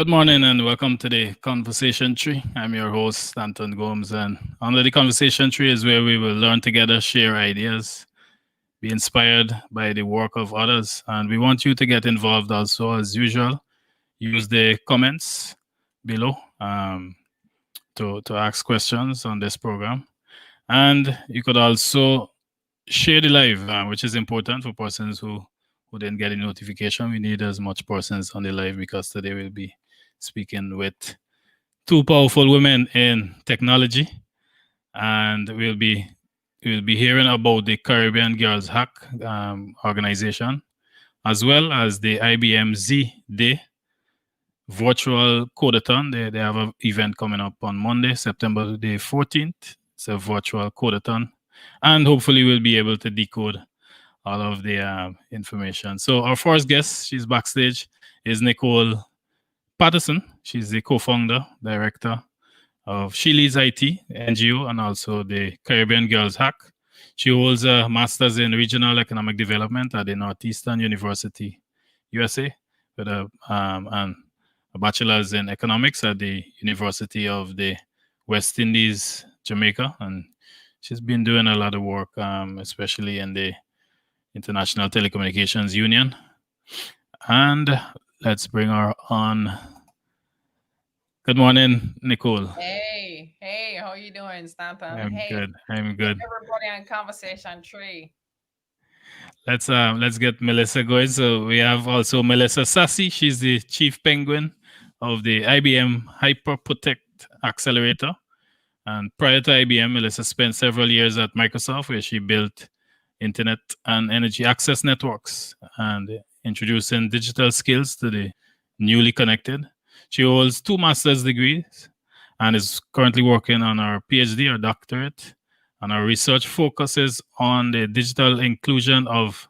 Good morning and welcome to the Conversation Tree. I'm your host, Anton Gomes, and under the Conversation Tree is where we will learn together, share ideas, be inspired by the work of others. And we want you to get involved also, as usual. Use the comments below to ask questions on this program. And you could also share the live, which is important for persons who didn't get a notification. We need as much persons on the live because today we'll be speaking with two powerful women in technology, and we'll be hearing about the Caribbean Girls Hack organization, as well as the IBMZ Day virtual codeathon. They have an event coming up on Monday, September the 14th. It's a virtual codeathon, and hopefully we'll be able to decode all of the information. So our first guest, she's backstage, is Nicole Patterson. She's the co-founder, director of She Leads IT NGO and also the Caribbean Girls Hack. She holds a master's in regional economic development at the Northeastern University, USA, with and a bachelor's in economics at the University of the West Indies, Jamaica. And she's been doing a lot of work, especially in the International Telecommunications Union. And let's bring her on. Good morning, Nicole. Hey, how you doing, Stanton? I'm Hey, good. I'm good. everybody on Conversation Tree. Let's get Melissa going. So we have also Melissa Sassy. She's the chief penguin of the IBM Hyperprotect Accelerator. And prior to IBM, Melissa spent several years at Microsoft, where she built internet and energy access networks and introducing digital skills to the newly connected. She holds 2 master's degrees and is currently working on her PhD or doctorate. And her research focuses on the digital inclusion of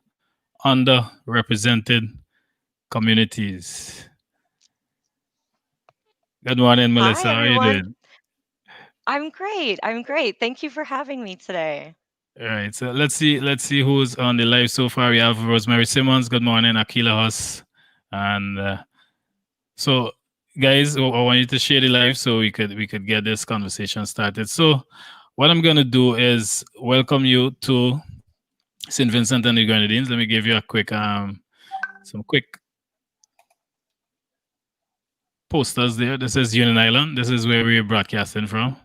underrepresented communities. Good morning, Hi, Melissa. How are you everyone. doing? I'm great. I'm great. Thank you for having me today. All right, so let's see who's on the live so far. We have Rosemary Simmons. Good morning, Akila Huss, and so guys, I want you to share the live so we could get this conversation started. So what I'm gonna do is welcome you to St. Vincent and the Grenadines. Let me give you a quick some quick posters there. This is Union Island. This is where we're broadcasting from.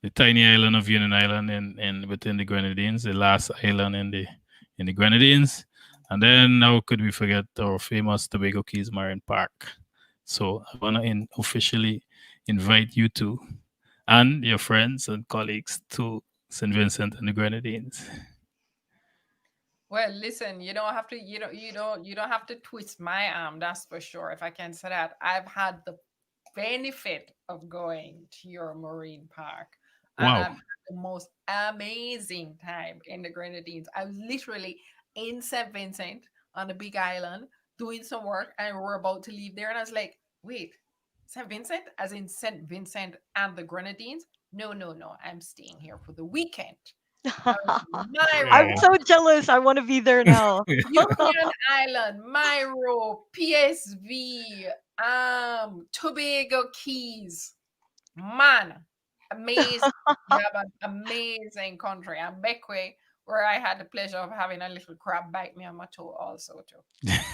The tiny island of Union Island in within the Grenadines, the last island in the Grenadines. And then how could we forget our famous Tobago Keys Marine Park? So I want to officially invite you to and your friends and colleagues to St. Vincent and the Grenadines. Well, listen, you don't have to, you don't have to twist my arm. That's for sure. If I can say that, I've had the benefit of going to your marine park, and I've Wow. had the most amazing time in the Grenadines. I was literally in St. Vincent on the Big Island doing some work, and we were about to leave there, and I was like, wait, St. Vincent, as in St. Vincent and the Grenadines? No, no, no. I'm staying here for the weekend. My I'm Wow. so jealous. I want to be there now. Union Island, Myro, PSV, Tobago Keys. Man, amazing. You have an amazing country. And Beckway, where I had the pleasure of having a little crab bite me on my toe also too.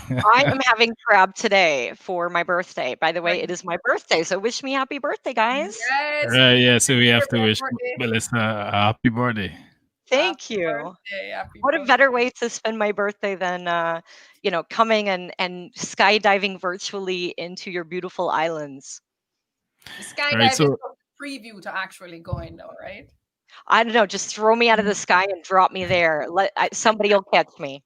I am having crab today for my birthday. By the way, Right. it is my birthday, so wish me happy birthday, guys. Yes, Right, yeah, so we have to happy wish birthday. Melissa a happy birthday. Happy Thank you. birthday. Happy What a birthday. better way to spend my birthday than coming and skydiving virtually into your beautiful islands. The All right, skydive is so a preview to actually going though, right? I don't know, just throw me out of the sky and drop me there. Somebody will catch me.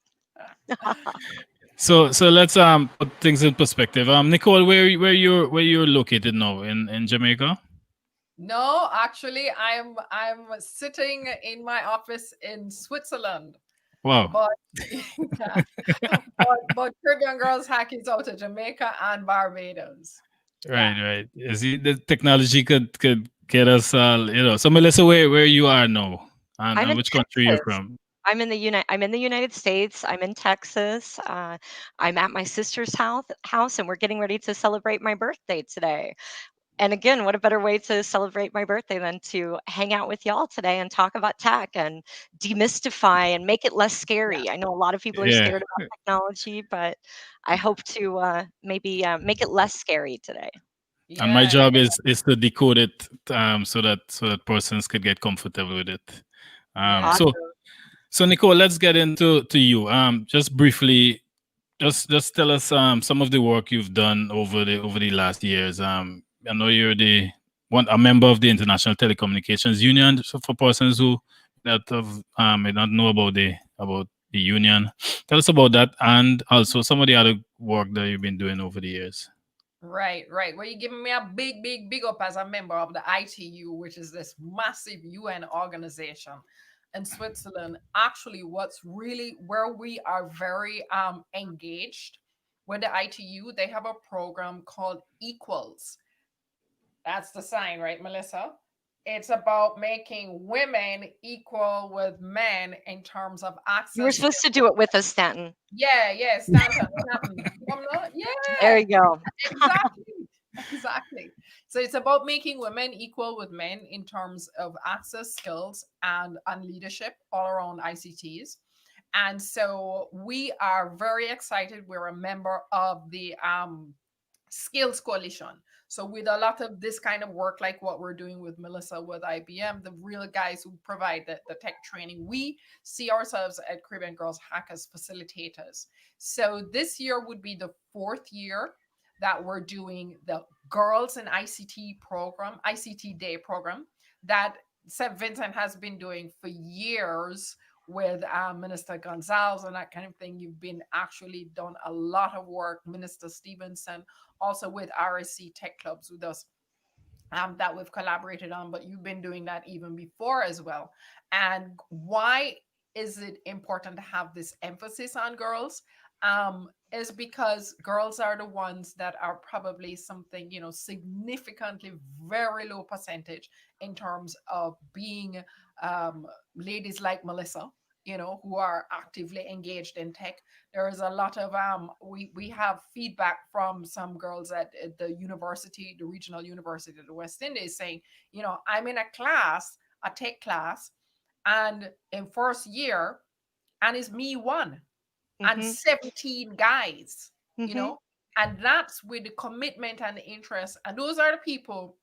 so let's put things in perspective. Nicole, where you're located now in Jamaica? No, actually, I'm sitting in my office in Switzerland, Wow. but yeah, but Caribbean Girls Hack is out of Jamaica and Barbados. Yeah, Right. Is the technology could get us So Melissa, where you are now, I'm and in which country you're Texas. from? I'm in the United States. I'm in Texas. I'm at my sister's house, and we're getting ready to celebrate my birthday today. And again, what a better way to celebrate my birthday than to hang out with y'all today and talk about tech and demystify and make it less Yeah. scary. I know a lot of people are Yeah. scared about technology, but I hope to maybe make it less scary today. And my Yeah. job is to decode it, so that persons could get comfortable with it. Yeah. So Awesome. so Nicole, let's get into to you. Just briefly, just tell us some of the work you've done over the last years. I know you're the one a member of the International Telecommunications Union. So for persons who that have may not know about the union, tell us about that, and also some of the other work that you've been doing over the years. Right, right. Well, you're giving me a big up as a member of the ITU, which is this massive UN organization in Switzerland. Actually, what's really where we are very engaged with the ITU, they have a program called Equals. That's the sign, right, Melissa? It's about making women equal with men in terms of You were access. supposed to do it with us, Stanton. Yeah, yeah, Stanton. What happened? Governor? There Yeah, you go. exactly. Exactly. So it's about making women equal with men in terms of access, skills, and leadership all around ICTs. And so we are very excited. We're a member of the Skills Coalition. So with a lot of this kind of work, like what we're doing with Melissa with IBM, the real guys who provide the tech training, we see ourselves at Caribbean Girls Hack as facilitators. So this year would be the fourth year that we're doing the Girls in ICT program, ICT Day program that St. Vincent has been doing for years with Minister Gonzalez and that kind of thing. You've been actually done a lot of work, Minister Stevenson, also with RSC Tech Clubs with us that we've collaborated on, but you've been doing that even before as well. And why is it important to have this emphasis on girls? Is because girls are the ones that are probably something, significantly very low percentage in terms of being ladies like Melissa, who are actively engaged in tech. There is a lot of we have feedback from some girls at the university, the regional university of the West Indies, saying, I'm in a tech class, and in first year, and it's me one and Mhm. 17 guys, Mhm. and that's with the commitment and the interest, and those are the people,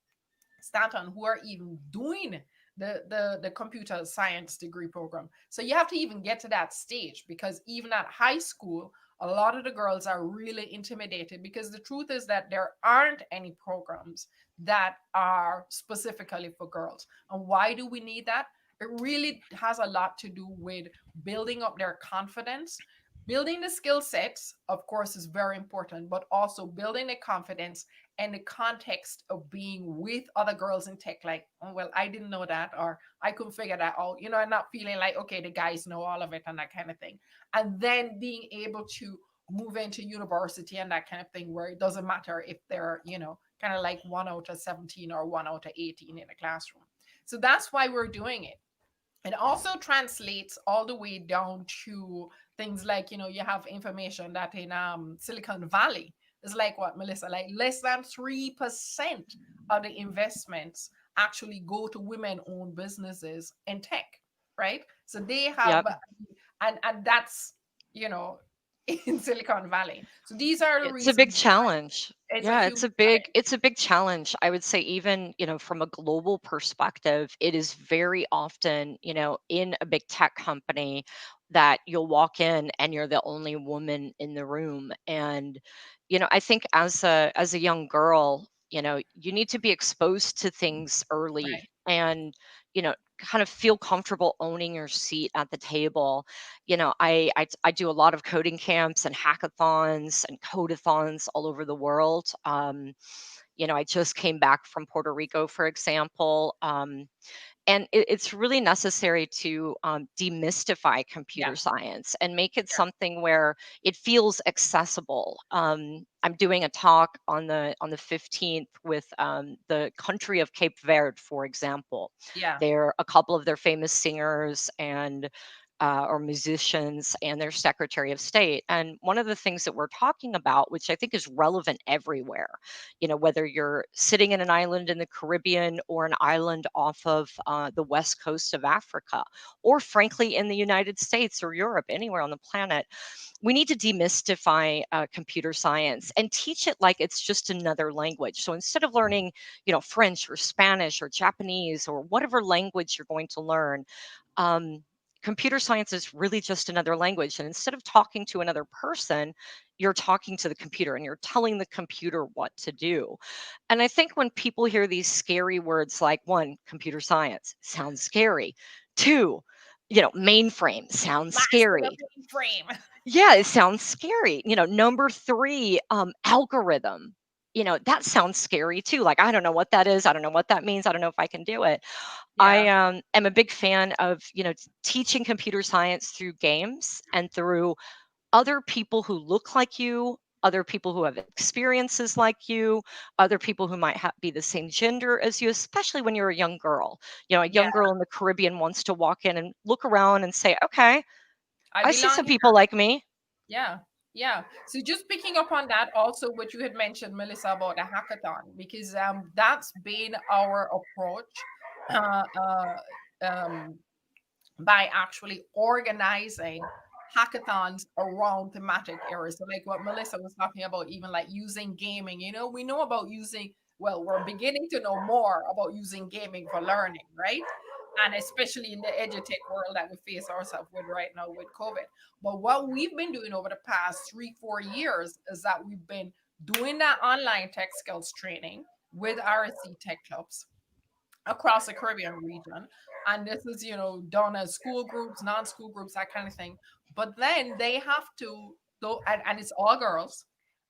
Stanton, who are even doing the computer science degree program. So you have to even get to that stage, because even at high school, a lot of the girls are really intimidated, because the truth is that there aren't any programs that are specifically for girls. And why do we need that? It really has a lot to do with building up their confidence. Building the skill sets, of course, is very important, but also building the confidence and the context of being with other girls in tech, like, oh, well, I didn't know that, or I couldn't figure that out, and not feeling like, okay, the guys know all of it and that kind of thing. And then being able to move into university and that kind of thing, where it doesn't matter if they're, kind of like 1 out of 17 or 1 out of 18 in a classroom. So that's why we're doing it. It also translates all the way down to things like, you have information that in Silicon Valley is like what, Melissa, like less than 3% of the investments actually go to women-owned businesses in tech, right? So they have, Yep. and that's, you know in Silicon Valley. So these are the It's a big reasons why challenge. it's a Yeah, huge it's a big challenge. I would say even, from a global perspective, it is very often, in a big tech company that you'll walk in and you're the only woman in the room. And, I think as a young girl, you need to be exposed to things right. early and, kind of feel comfortable owning your seat at the table. I do a lot of coding camps and hackathons and codeathons all over the world. I just came back from Puerto Rico, for example. And it's really necessary to demystify Yeah. computer science and make it Sure. something where it feels accessible. I'm doing a talk on the 15th with the country of Cape Verde, for example. Yeah. They're a couple of their famous singers, and or musicians and their Secretary of State. And one of the things that we're talking about, which I think is relevant everywhere, whether you're sitting in an island in the Caribbean or an island off of the west coast of Africa, or frankly in the United States or Europe, anywhere on the planet, we need to demystify computer science and teach it like it's just another language. So instead of learning, French or Spanish or Japanese or whatever language you're going to learn, um, computer science is really just another language. And instead of talking to another person, you're talking to the computer and you're telling the computer what to do. And I think when people hear these scary words like, one, computer science sounds scary. Two, mainframe sounds Master scary. frame. Yeah, it sounds scary. Number three, algorithm. That sounds scary too. Like, I don't know what that is. I don't know what that means. I don't know if I can do it. I Yeah. am a big fan of, teaching computer science through games and through other people who look like you, other people who have experiences like you, other people who might be the same gender as you, especially when you're a young girl. A Yeah. young girl in the Caribbean wants to walk in and look around and say, okay, I I see belong some here. people like me. Yeah. Yeah. So just picking up on that, also what you had mentioned, Melissa, about the hackathon, because that's been our approach uh, um, by actually organizing hackathons around thematic areas. So like what Melissa was talking about, even like using gaming, we know about using, well, we're beginning to know more about using gaming for learning, right? And especially in the edutech world that we face ourselves with right now with COVID. But what we've been doing over the past 3-4 years is that we've been doing that online tech skills training with RSC tech clubs across the Caribbean region. And this is, done as school groups, non-school groups, that kind of thing. But then they have to go, and it's all girls.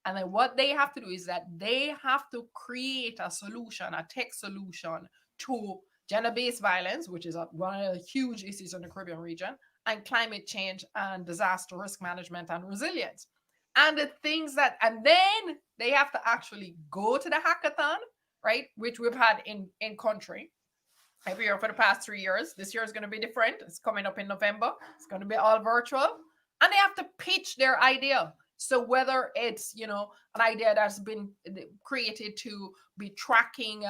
And then what they have to do is that they have to create a solution, a tech solution to gender-based violence, which is one of the huge issues in the Caribbean region, and climate change and disaster risk management and resilience. And the things that, and then they have to actually go to the hackathon, right? Which we've had in country every year for the past 3 years. This year is going to be different. It's coming up in November. It's going to be all virtual, and they have to pitch their idea. So whether it's an idea that's been created to be tracking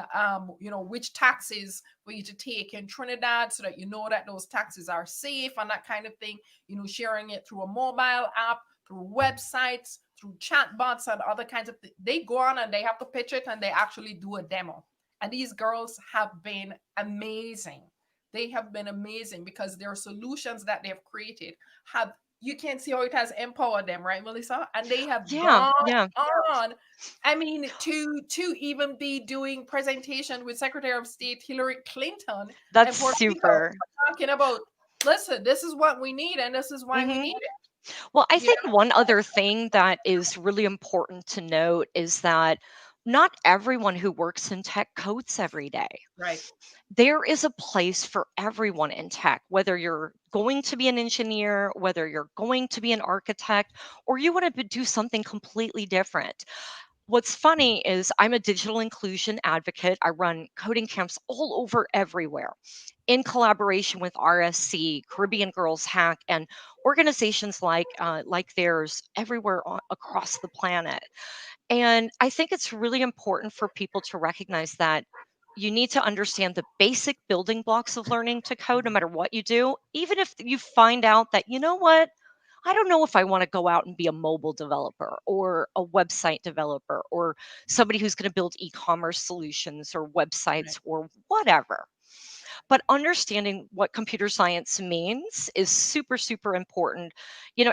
which taxes for you to take in Trinidad, so that that those taxes are safe and that kind of thing, sharing it through a mobile app, through websites, through chatbots and other kinds of things. They go on and they have to pitch it, and they actually do a demo. And these girls have been amazing. They have been amazing because their solutions that they have created have, you can see how it has empowered them, right, Melissa? And they have Yeah, gone yeah. on, I mean, to even be doing presentation with Secretary of State Hillary Clinton That's and Puerto Rico, super. talking about, listen, this is what we need and this is why we Hmm. need it. Well, I You think know? one other thing that is really important to note is that not everyone who works in tech codes every day. Right. There is a place for everyone in tech, whether you're going to be an engineer, whether you're going to be an architect, or you want to do something completely different. What's funny is I'm a digital inclusion advocate. I run coding camps all over everywhere in collaboration with RSC, Caribbean Girls Hack, and organizations like theirs everywhere across the planet. And I think it's really important for people to recognize that you need to understand the basic building blocks of learning to code no matter what you do, even if you find out that, you know what, I don't know if I want to go out and be a mobile developer or a website developer or somebody who's going to build e commerce solutions or Right. websites or whatever. But understanding what computer science means is super, super important.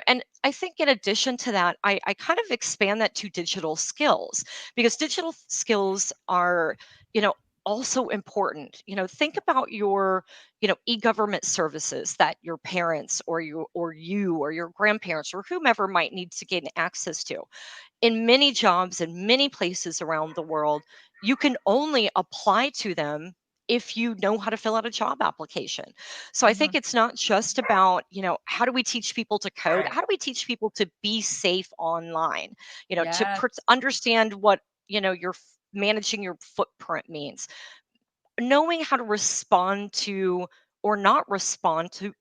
And I think in addition to that, I kind of expand that to digital skills, because digital skills are, you know, also important. Think about your, e-government services that your parents or your grandparents or whomever might need to gain access to. In many jobs in many places around the world, you can only apply to them if you know how to fill out a job application. So I think Mhm. it's not just about, how do we teach people to code? How do we teach people to be safe online? To Yes. understand what, your managing your footprint means, knowing how to respond to or not respond to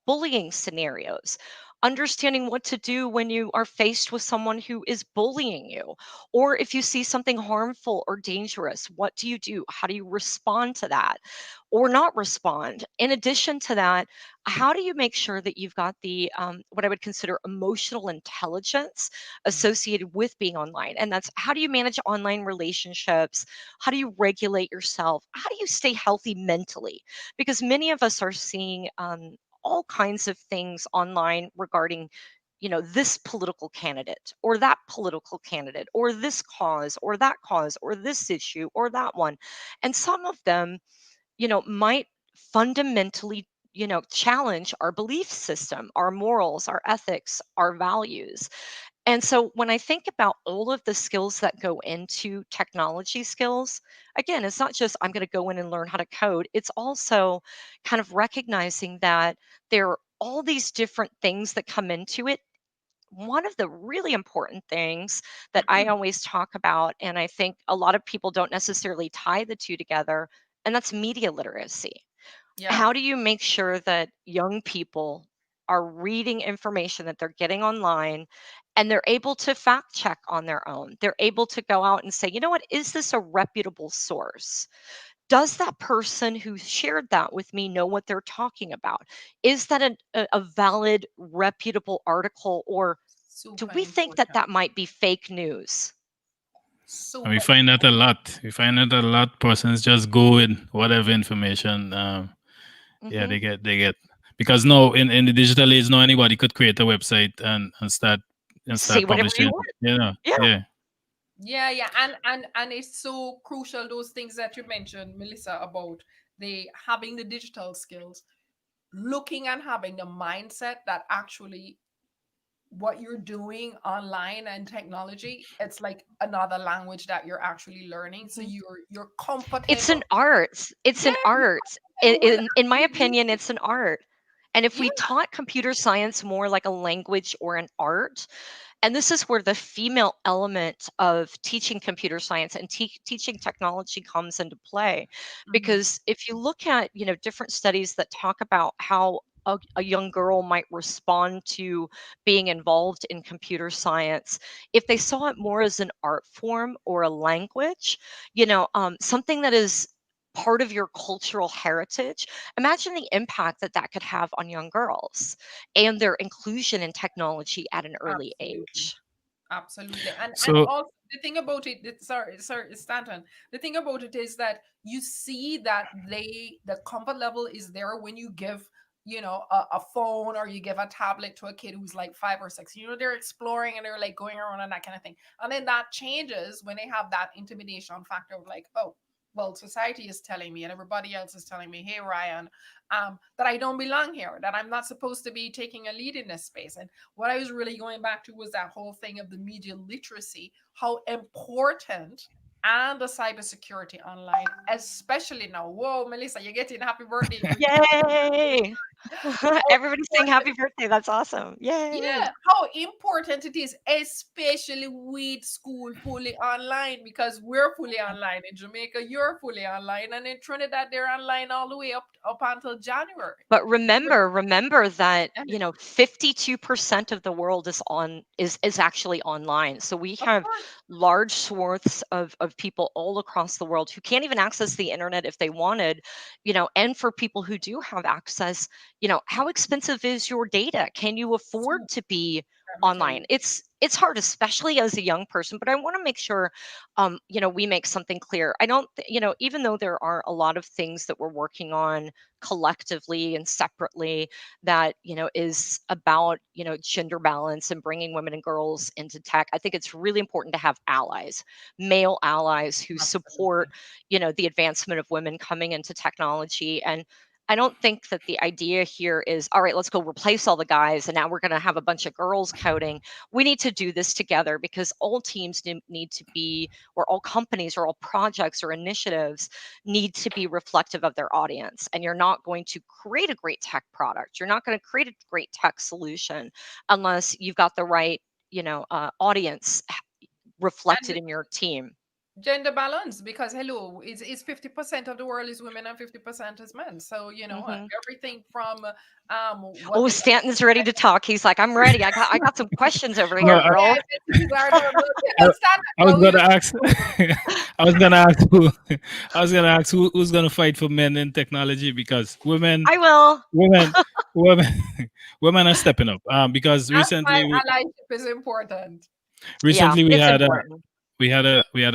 bullying scenarios, understanding what to do when you are faced with someone who is bullying you, or if you see something harmful or dangerous, what do you do? How do you respond to that or not respond? In addition to that, how do you make sure that you've got the what I would consider emotional intelligence Mhm. associated with being online? And that's, how do you manage online relationships? How do you regulate yourself? How do you stay healthy mentally? Because many of us are seeing all kinds of things online regarding, this political candidate or that political candidate or this cause or this issue or that one. And some of them, might fundamentally, challenge our belief system, our morals, our ethics, our values. And so when I think about all of the skills that go into technology skills, again, it's not just I'm going to go in and learn how to code. It's also kind of recognizing that there are all these different things that come into it. One of the really important things that I always talk about, and I think a lot of people don't necessarily tie the two together, and that's media literacy. Yeah. How do you make sure that young people are reading information that they're getting online and they're able to fact check on their own? They're able to go out and say, you know what, is this a reputable source? Does that person who shared that with me know what they're talking about? Is that a valid, reputable article? Or do Super we think that important. that might be fake news? And we Super find that a important. lot. We find that a lot. Persons just go with whatever information. Yeah, Hmm. they get because now in the digital age, now anybody could create a website and Say start whatever you publishing. want. Yeah. Yeah. Yeah, yeah, and it's so crucial, those things that you mentioned, Melissa, about the having the digital skills, looking and having the mindset that actually what you're doing online and technology, it's like another language that you're actually learning. So Mhm. you're It's an comfortable. art. It's Yeah, an you're art. comfortable with In my actually using opinion, it. it's an art. And if Yeah. we taught computer science more like a language or an art, and this is where the female element of teaching computer science and teaching technology comes into play. Mhm. Because if you look at, different studies that talk about how a young girl might respond to being involved in computer science, if they saw it more as an art form or a language, something that is part of your cultural heritage, imagine the impact that that could have on young girls and their inclusion in technology at an early Absolutely. age. Absolutely. And So also the thing about it, sorry, Stanton. The thing about it is that you see that the comfort level is there when you give, a phone or you give a tablet to a kid who's like 5 or 6. They're exploring and they're like going around and that kind of thing. And then that changes when they have that intimidation factor of like, oh, well, society is telling me and everybody else is telling me, hey, Ryan, that I don't belong here, that I'm not supposed to be taking a lead in this space. And what I was really going back to was that whole thing of the media literacy, how important, and the cybersecurity online, especially now. Whoa, Melissa, you're getting happy birthday greetings. Yay! How Everybody's saying important, happy birthday. That's awesome. Yay! yeah, how important it is, especially with school fully online, because we're fully online in Jamaica, you're fully online, and in Trinidad, they're online all the way up until January. But remember that, And 52% of the world is actually online. So we of have course, large swaths of people all across the world who can't even access the internet if they wanted, and for people who do have access, how expensive is your data? Can you afford super, to be let me tell online? you. It's hard, especially as a young person, but I want to make sure we make something clear. I don't even though there are a lot of things that we're working on collectively and separately that is about gender balance and bringing women and girls into tech, I think it's really important to have allies, male allies who support Absolutely. the advancement of women coming into technology. And I don't think that the idea here is, all right, let's go replace all the guys and now we're going to have a bunch of girls coding. We need to do this together because all teams need to be, or all companies or all projects or initiatives need to be reflective of their audience. And you're not going to create a great tech product. You're not going to create a great tech solution unless you've got the right, audience reflected And in your team. gender balance, because hello, it's 50% of the world is women and 50% is men. So Hmm. everything from what Oh, they Stanton's ready to talk. He's like, I'm ready. I got some questions over No, here, okay, girl. I bet you are no, no, I, no, stand I was no, we gonna don't ask. I was gonna ask who. I was gonna ask who's gonna fight for men in technology because I will. women, women, women are stepping up. Because that's why recently, allyship is important. Yeah, recently we it's had a important. we had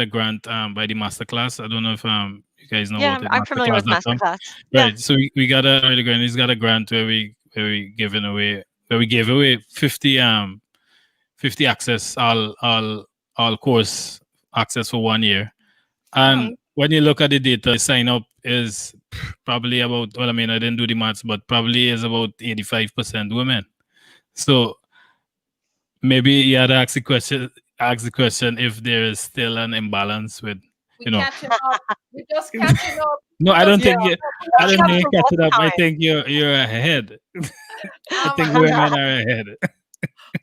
a grant by the masterclass. I don't know if you guys know Yeah, about it, I'm familiar with masterclass.com. Masterclass. Yeah, Right. So we got a early grant. He's got a grant where we gave away 50 access all course access for 1 year. hmm, And when you look at the data, the sign up is probably about, well, I mean, I didn't do the maths, but probably is about 85% women. So maybe you had to ask the question if there is still an imbalance with, We you know. catching up. We just catching up. No, We I just don't yeah. think I Catching don't up think up. you're from all catching the up. I time. think you're ahead. I Um, think women are ahead.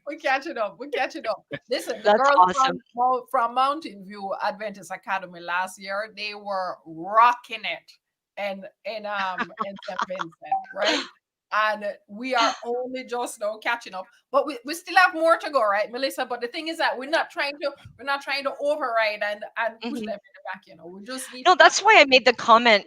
we're catching up. We're catching up. Listen, the That's girls awesome. from Mountain View Adventist Academy last year, they were rocking it in St. Vincent, right? And we are only just now catching up, but we still have more to go, right, Melissa? But the thing is that we're not trying to override and push Mhm. them in the back. We just need to No, keep. that's why I made the comment,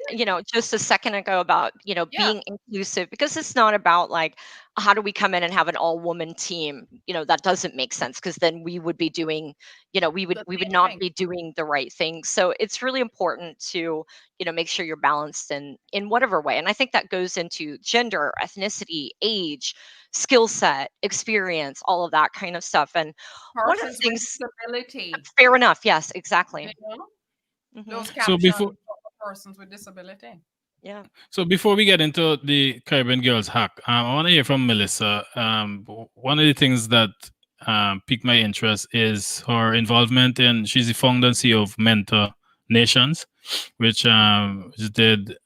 just a second ago about, Yeah, being inclusive, because it's not about like, how do we come in and have an all woman team? That doesn't make sense, because then we would be doing, the we would same not thing. be doing the right thing. So it's really important to, make sure you're balanced in whatever way. And I think that goes into gender, ethnicity, age, skill set, experience, all of that kind of stuff. And one of Persons the with things, disability, fair enough, yes, exactly. you know, Hmm. those So captions before for persons with disability. Yeah, So before we get into the Caribbean Girls hack, I want to hear from Melissa. One of the things that piqued my interest is her involvement in. She's the founder and CEO of Mentor Nations, which did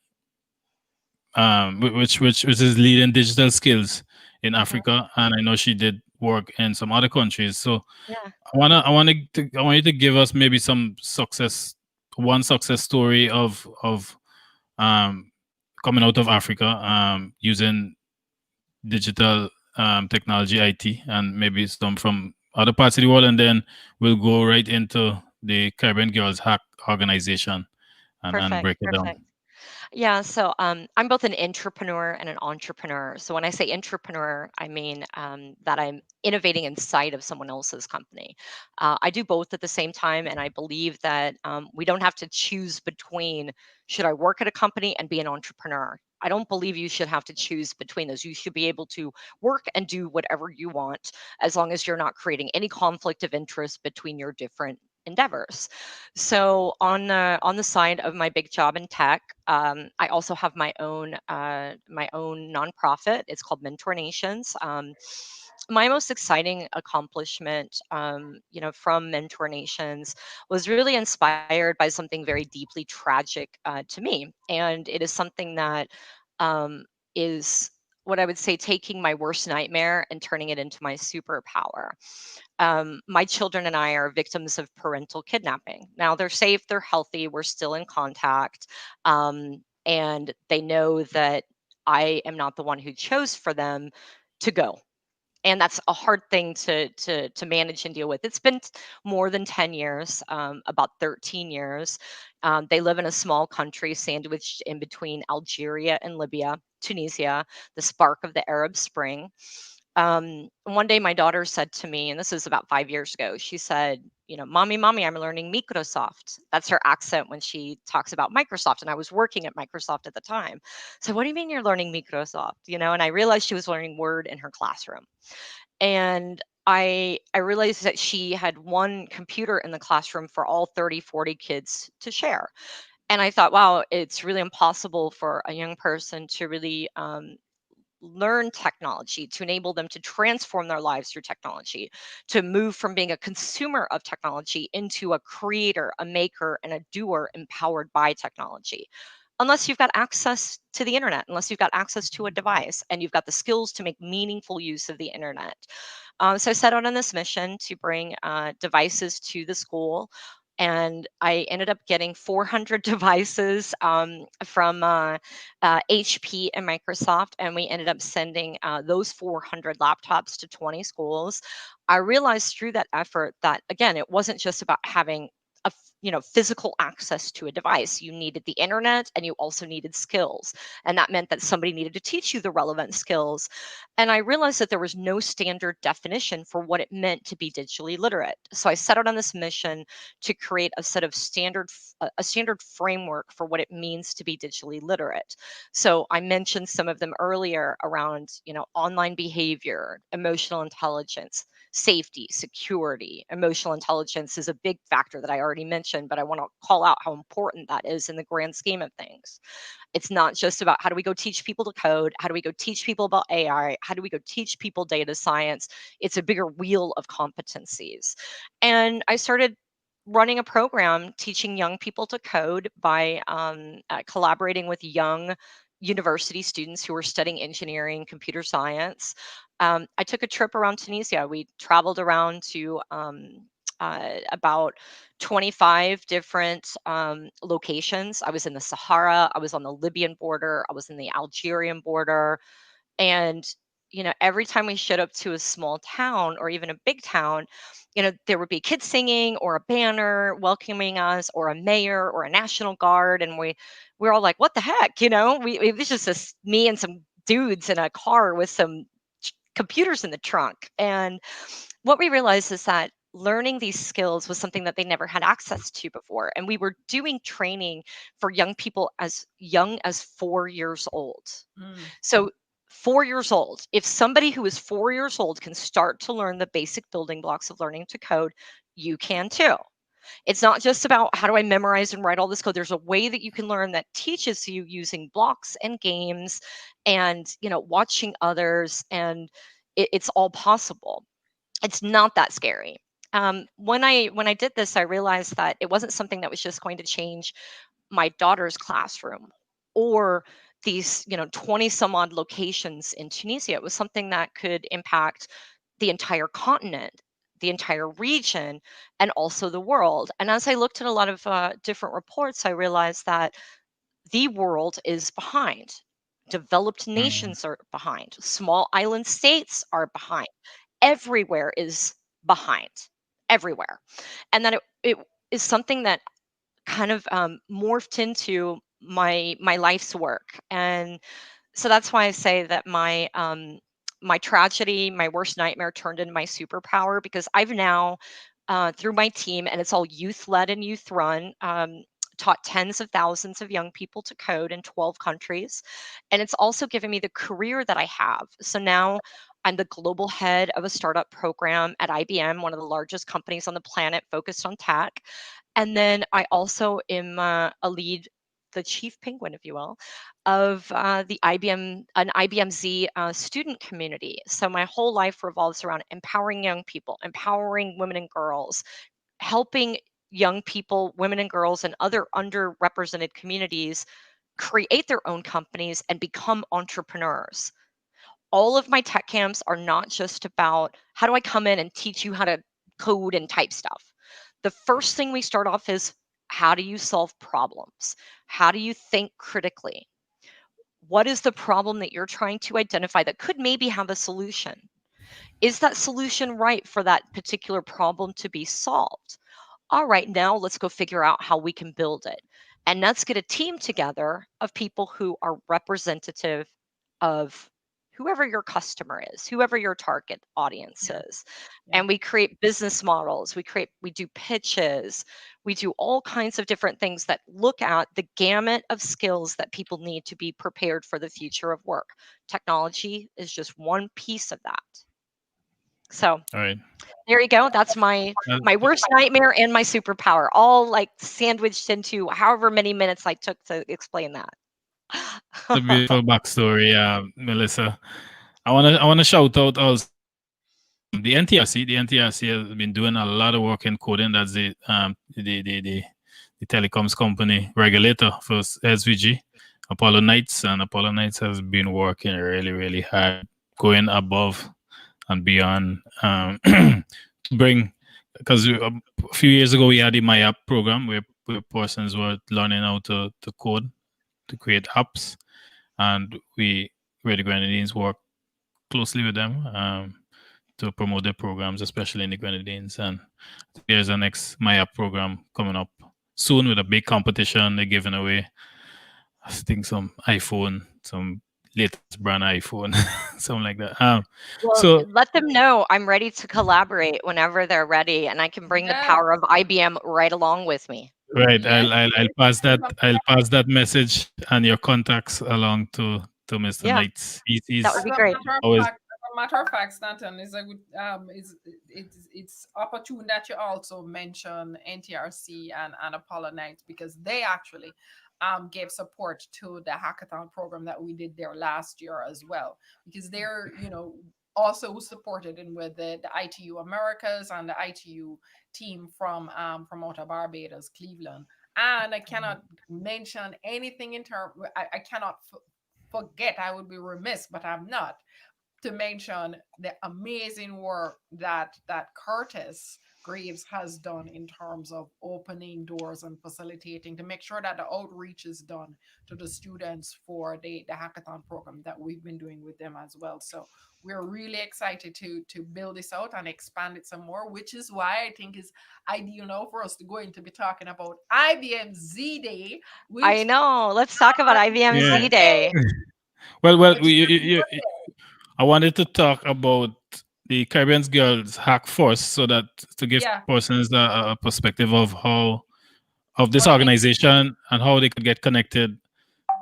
which is leading digital skills in Mhm. Africa, and I know she did work in some other countries. So yeah, I want you to give us maybe one success story of um, coming out of Africa, using digital technology, IT, and maybe some from other parts of the world, and then we'll go right into the Caribbean Girls Hack organization and perfect, break it down. perfect. Yeah, so I'm both an entrepreneur and an entrepreneur. So when I say entrepreneur, I mean that I'm innovating inside of someone else's company. I do both at the same time, and I believe that we don't have to choose between, should I work at a company and be an entrepreneur. I don't believe you should have to choose between those. You should be able to work and do whatever you want, as long as you're not creating any conflict of interest between your different endeavors. So on the side of my big job in tech, I also have my own nonprofit. It's called Mentor Nations. My most exciting accomplishment, from Mentor Nations, was really inspired by something very deeply tragic to me, and it is something that is what I would say, taking my worst nightmare and turning it into my superpower. My children and I are victims of parental kidnapping. Now they're safe, they're healthy, we're still in contact, and they know that I am not the one who chose for them to go. And that's a hard thing to manage and deal with. It's been more than 10 years, about 13 years. They live in a small country sandwiched in between Algeria and Libya, Tunisia, the spark of the Arab Spring. One day my daughter said to me, and this is about 5 years ago, she said, mommy, I'm learning Microsoft. That's her accent when she talks about Microsoft. And I was working at Microsoft at the time. So what do you mean you're learning Microsoft? And I realized she was learning Word in her classroom. And I realized that she had one computer in the classroom for all 30, 40 kids to share. And I thought, wow, it's really impossible for a young person to really learn technology, to enable them to transform their lives through technology, to move from being a consumer of technology into a creator, a maker, and a doer empowered by technology. Unless you've got access to the internet, unless you've got access to a device and you've got the skills to make meaningful use of the internet. So I set out on this mission to bring devices to the school, and I ended up getting 400 devices from HP and Microsoft, and we ended up sending those 400 laptops to 20 schools. I realized through that effort that, again, it wasn't just about having physical access to a device. You needed the internet, and you also needed skills, and that meant that somebody needed to teach you the relevant skills. And I realized that there was no standard definition for what it meant to be digitally literate. So I set out on this mission to create a set of a standard framework for what it means to be digitally literate. So I mentioned some of them earlier around, online behavior, emotional intelligence, safety, security. Emotional intelligence is a big factor that I already mentioned, but I want to call out how important that is in the grand scheme of things. It's not just about how do we go teach people to code, how do we go teach people about AI, how do we go teach people data science. It's a bigger wheel of competencies. And I started running a program teaching young people to code by collaborating with young university students who were studying engineering, computer science. I took a trip around Tunisia. We traveled around to about 25 different locations. I was in the Sahara, I was on the Libyan border, I was in the Algerian border. And, every time we showed up to a small town or even a big town, there would be kids singing or a banner welcoming us or a mayor or a National Guard. And we're all like, what the heck? It was just me and some dudes in a car with some computers in the trunk. And what we realized is that learning these skills was something that they never had access to before. And we were doing training for young people as young as 4 years old. Mm. So 4 years old, if somebody who is 4 years old can start to learn the basic building blocks of learning to code, you can too. It's not just about how do I memorize and write all this code. There's a way that you can learn that teaches you using blocks and games and, watching others, and it's all possible. It's not that scary. When I did this, I realized that it wasn't something that was just going to change my daughter's classroom or these 20 some odd locations in Tunisia. It was something that could impact the entire continent, the entire region, and also the world. And as I looked at a lot of different reports, I realized that the world is behind. Developed Mm. nations are behind. Small island states are behind. Everywhere is behind. Everywhere. And that it is something that kind of morphed into my life's work. And so that's why I say that my tragedy, my worst nightmare turned into my superpower, because I've now through my team, and it's all youth led and youth run, taught tens of thousands of young people to code in 12 countries. And it's also given me the career that I have. So now I'm the global head of a startup program at IBM, one of the largest companies on the planet focused on tech. And then I also am a lead, the chief penguin, if you will, of an IBMZ student community. So my whole life revolves around empowering young people, empowering women and girls, helping young people, women and girls, and other underrepresented communities create their own companies and become entrepreneurs. All of my tech camps are not just about how do I come in and teach you how to code and type stuff. The first thing we start off is how do you solve problems? How do you think critically? What is the problem that you're trying to identify that could maybe have a solution? Is that solution right for that particular problem to be solved? All right, now let's go figure out how we can build it. And let's get a team together of people who are representative of whoever your customer is, whoever your target audience Yeah. is. Yeah. And we create business models, we do pitches, we do all kinds of different things that look at the gamut of skills that people need to be prepared for the future of work. Technology is just one piece of that. So All right. there you go. That's my worst nightmare and my superpower, all like sandwiched into however many minutes I took to explain that. A beautiful backstory, Melissa. I wanna shout out also the NTRC. The NTRC has been doing a lot of work in coding. That's the telecoms company regulator for SVG, Apollo Knights, and Apollo Knights has been working really, really hard, going above and beyond to bring because a few years ago we had the My App program where persons were learning how to code, to create apps, and where the Grenadines work closely with them to promote their programs, especially in the Grenadines. And there's a next My App program coming up soon with a big competition. They're giving away, I think, some iPhone, some latest brand iPhone, something like that. Well, So let them know I'm ready to collaborate whenever they're ready, and I can bring the Yes, power of IBM right along with me. right, yes, I'll yes. pass that From I'll pass that message and your contacts along to Mr. Yeah, Knights. that would As be a great. matter of Always fact, as a matter of fact, Stanton is a good it's opportune that you also mention NTRC and Apollo Nights because they actually gave support to the hackathon program that we did there last year as well because they're also supported in with the ITU Americas and the ITU team from out of Barbados, Cleveland. And I cannot mention anything in terms. I cannot forget. I would be remiss, but I'm not to mention the amazing work that Curtis Graves has done in terms of opening doors and facilitating to make sure that the outreach is done to the students for the hackathon program that we've been doing with them as well. So we're really excited to build this out and expand it some more, which is why I think is ideal now for us to going to be talking about IBMZ Day, I which know. Let's talk about yeah. IBMZ Day. Well, which is I wanted to talk about the Caribbean Girls Hack first, so that to give yeah, persons a perspective of how of this how they make organization and how they could get connected.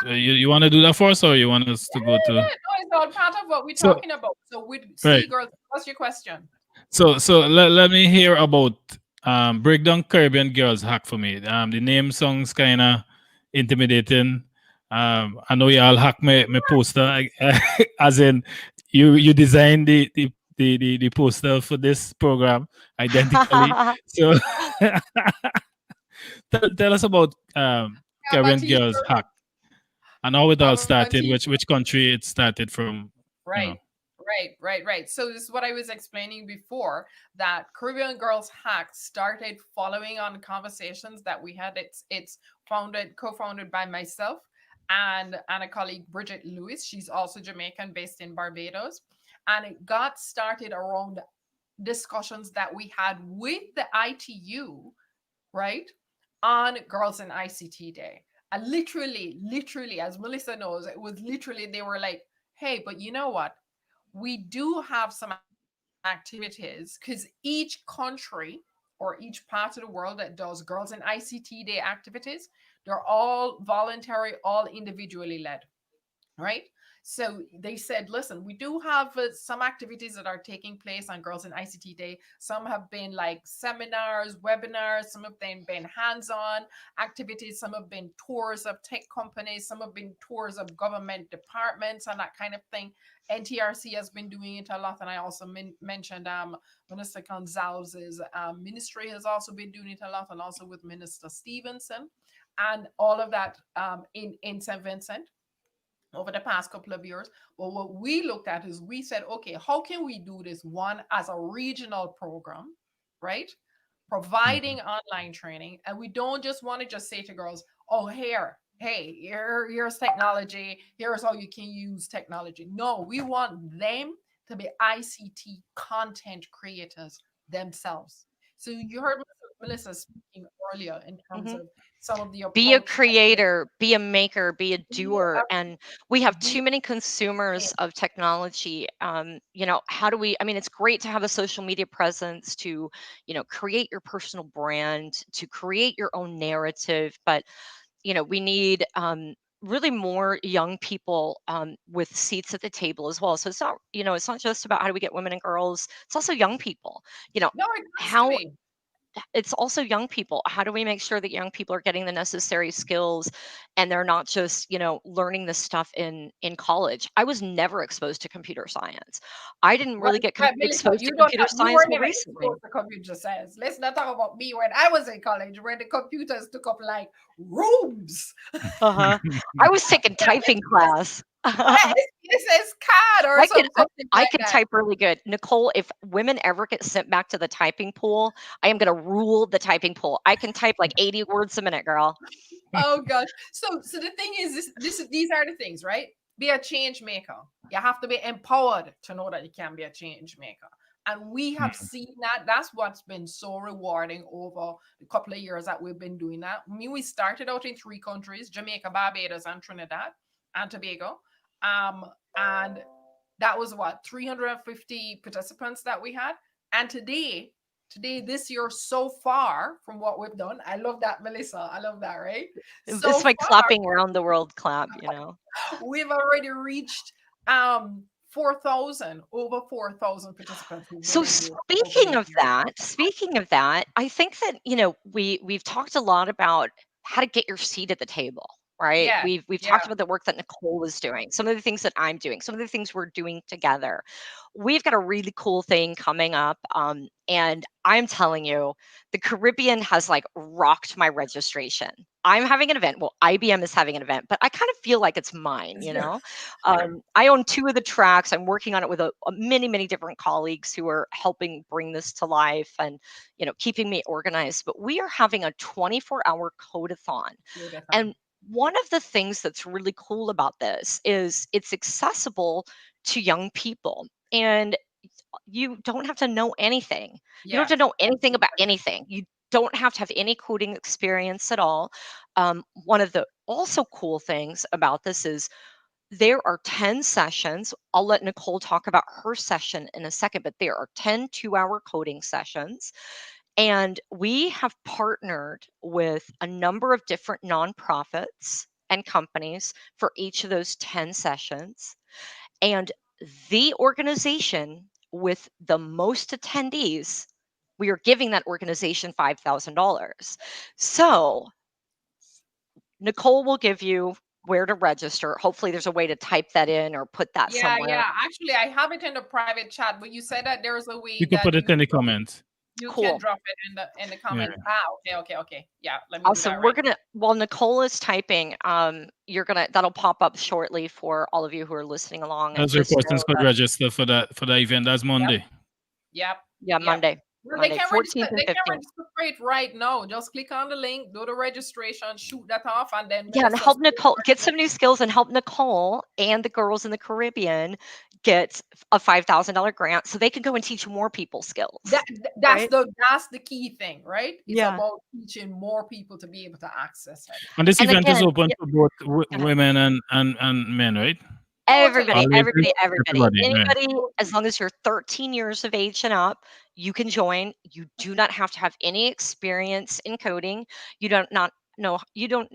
You want to do that first, or you want us to go to? yeah, no, it's all part of what we're So talking about. So with right. see girls, what's your question? So let me hear about breakdown Caribbean Girls Hack for me. The name sounds kind of intimidating. I know y'all hack my poster, as in you designed the poster for this program identically. So tell us about Have a Caribbean Girls t-shirt, Hack and how it all have a started, t-shirt. which country it started from, you know. Right, right. So this is what I was explaining before that Caribbean Girls Hack started following on conversations that we had. It's co-founded by myself and a colleague Bridget Lewis. She's also Jamaican based in Barbados. And it got started around discussions that we had with the ITU, right? On Girls in ICT Day. And literally, as Melissa knows, it was literally, they were like, hey, but you know what? We do have some activities because each country or each part of the world that does Girls in ICT Day activities, they're all voluntary, all individually led, right? So they said, listen, we do have some activities that are taking place on Girls in ICT Day. Some have been like seminars, webinars, some have been hands-on activities, some have been tours of tech companies, some have been tours of government departments and that kind of thing. NTRC has been doing it a lot, and I also mentioned Minister Gonzalez's ministry has also been doing it a lot, and also with Minister Stevenson, and all of that in St. Vincent over the past couple of years. Well, what we looked at is we said, okay, how can we do this one as a regional program, right? Mhm. Providing online training. And we don't just want to just say to girls, oh, here's technology. Here's how you can use technology. No, we want them to be ICT content creators themselves. So you heard Melissa speaking earlier in terms Mhm. of some of the Be a approach that creator, be a maker, be a we doer. And we have be too many consumers of technology. How do we? I mean, it's great to have a social media presence to, create your personal brand, to create your own narrative. But, we need really more young people with seats at the table as well. So it's not just about how do we get women and girls, it's also young people. You know, no, it has to how be. it's also young people. How do we make sure that young people are getting the necessary skills and they're not just, learning this stuff in college? I was never exposed to computer science. I didn't Well, really get Melissa, exposed to computer you science were till never recently. exposed to computer science. Let's not talk about me when I was in college, where the computers took up like rooms. Uh-huh. I was taking Yeah, typing class. SPSS card or I can I, something I like can that. type really good. Nicole, if women ever get sent back to the typing pool, I am gonna rule the typing pool. I can type like 80 words a minute, girl. Oh gosh. So the thing is, these are the things, right? Be a change maker. You have to be empowered to know that you can be a change maker. And we have Mm. seen that. That's what's been so rewarding over the couple of years that we've been doing that. I mean, we started out in 3 countries: Jamaica, Barbados, and Trinidad and Tobago. And that was what, 350 participants that we had. And today, this year, so far from what we've done, I love that, Melissa. I love that, right? It's So my far, clapping around the world clap, you know. we've already reached 4,000, over 4,000 participants who've been So engaged over this year. speaking of that, I think that, we've talked a lot about how to get your seat at the table, right? Yeah, We've yeah, talked about the work that Nicole is doing, some of the things that I'm doing, some of the things we're doing together. We've got a really cool thing coming up, and I'm telling you, the Caribbean has like rocked my registration. I'm having an event. Well, IBM is having an event, but I kind of feel like it's mine, it's you your- know? yeah, I own two of the tracks. I'm working on it with many, many different colleagues who are helping bring this to life and, keeping me organized. But we are having a 24-hour codeathon. beautiful. And one of the things that's really cool about this is it's accessible to young people. And you don't have to know anything. You don't Yeah, have to know anything about anything. You don't have to have any coding experience at all. One of the also cool things about this is there are 10 sessions. I'll let Nicole talk about her session in a second, but there are 10 2-hour coding sessions. And we have partnered with a number of different nonprofits and companies for each of those 10 sessions. And the organization with the most attendees, we are giving that organization $5,000. So Nicole will give you where to register. Hopefully, there's a way to type that in or put that yeah, somewhere. yeah. Actually, I have it in the private chat, but you said that there's a You way could that put it in the comments. you can Cool. drop it in the Yeah. comments. Ah, okay. Yeah, let me do Awesome. that We're right. gonna while Nicole is typing, that'll pop up shortly for all of you who are listening along, and As your just persons know could that register for that event. That's Yep, Monday. yep, yeah, yep. Monday, Well, they Monday, can register. 14th and They can 15th. register for it right now. Just click on the link, do the registration, shoot that off, and then Yeah, and Melissa help sends Nicole get it. some new skills and help Nicole and the girls in the Caribbean get a $5,000 grant so they can go and teach more people skills, right? That's the key thing, right? It's Yeah. about teaching more people to be able to access it. And this And event is again, open yeah, to both go ahead. women and men, right? Totally. All Everybody, everybody, ages, everybody. everybody, right? Anybody, as Totally. long as you're 13 years of age and up, you can join. You do not have to have any experience in coding. You don't not know you don't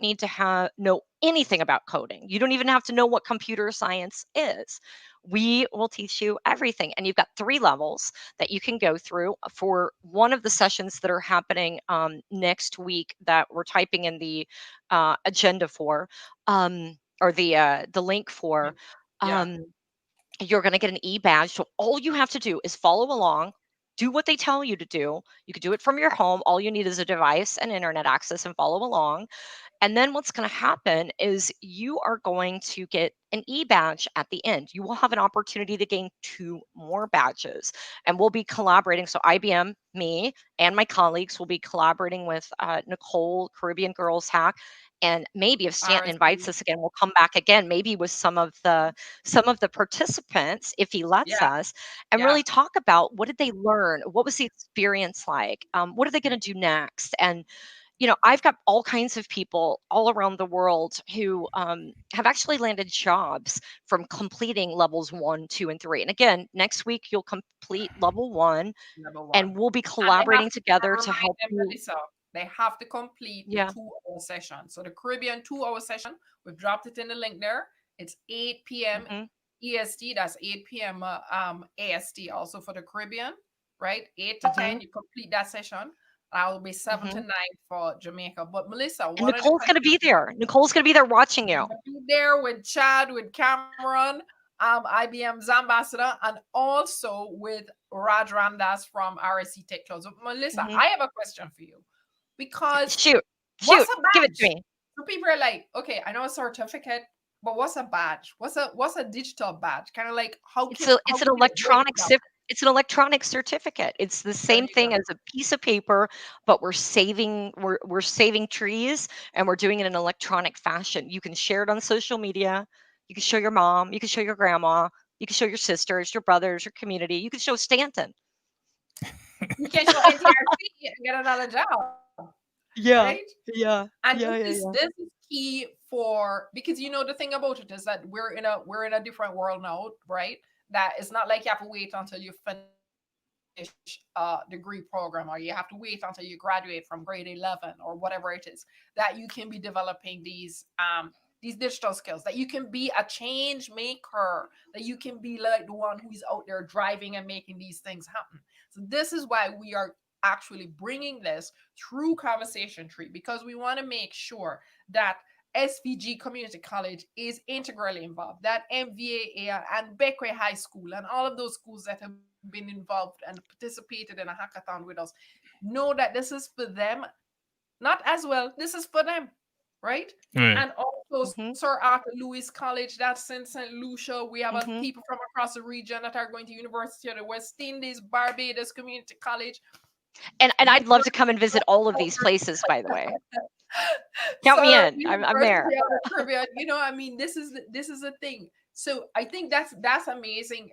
need to have know anything about coding. You don't even have to know what computer science is. We will teach you everything. And you've got 3 levels that you can go through for one of the sessions that are happening next week that we're typing in the agenda for. Or the link for, Yeah. um, you're going to get an e-badge. So all you have to do is follow along, do what they tell you to do. You can do it from your home. All you need is a device and internet access and follow along. And then what's going to happen is you are going to get an e-badge at the end. You will have an opportunity to gain 2 more badges, and we'll be collaborating. So IBM, me, and my colleagues will be collaborating with Nicole, Caribbean Girls Hack. And maybe if Stanton invites RSP. us again, we'll come back again, maybe with some of the participants, if he lets Yeah. us, and Yeah. really talk about what did they learn, what was the experience like, what are they going to do next, and I've got all kinds of people all around the world who have actually landed jobs from completing levels 1, 2, and 3. And again, next week you'll complete level 1, Number and one. we'll be And they have collaborating to together to remind help them, you. Melissa, they have to complete the Yeah. 2 hour session. So the Caribbean 2 hour session, we've dropped it in the link there. It's 8 p.m. Hmm. EST, that's 8 p.m. AST also for the Caribbean, right? 8 to Hmm. 10, you complete that session. I will be 7 to Hmm. 9 for Jamaica. But Melissa, And one of the Nicole's going to questions be there. Nicole's going to be there watching you. be there with Chad, with Cameron, IBM's ambassador, and also with Raj Ramdas from RSC Tech Clouds. Melissa, Hmm. I have a question for you because Shoot, what's shoot, a give it to badge? me. So people are like, okay, I know a certificate, But what's a badge? What's a digital badge? Kind of like how It's an can you break it electronic down? it's an electronic certificate. It's the There same you go. thing as a piece of paper, but we're saving trees and we're doing it in an electronic fashion. You can share it on social media. You can show your mom, you can show your grandma, you can show your sisters, your brothers, your community. You can show Stanton. You can show NTRC and get another job, right? Yeah. Yeah. And this Yeah, is yeah, yeah. this is key for, because the thing about it is that we're in a different world now, right? That it's not like you have to wait until you finish a degree program, or you have to wait until you graduate from grade 11 or whatever it is, that you can be developing these digital skills, that you can be a change maker, that you can be like the one who's out there driving and making these things happen. So this is why we are actually bringing this through Conversation Tree, because we want to make sure that SVG Community College is integrally involved, that MVAA and Beckway High School and all of those schools that have been involved and participated in a hackathon with us know that this is for them, not as well, this is for them, right? Right. And also Mhm. Sir Arthur Lewis College, that's in St. Lucia. We have Mhm. people from across the region that are going to University of the West Indies, Barbados Community College. And I'd love to come and visit all of these University places, by the way. Count me Sir in. I'm there. University of the Caribbean. I mean, this is a thing. So I think that's amazing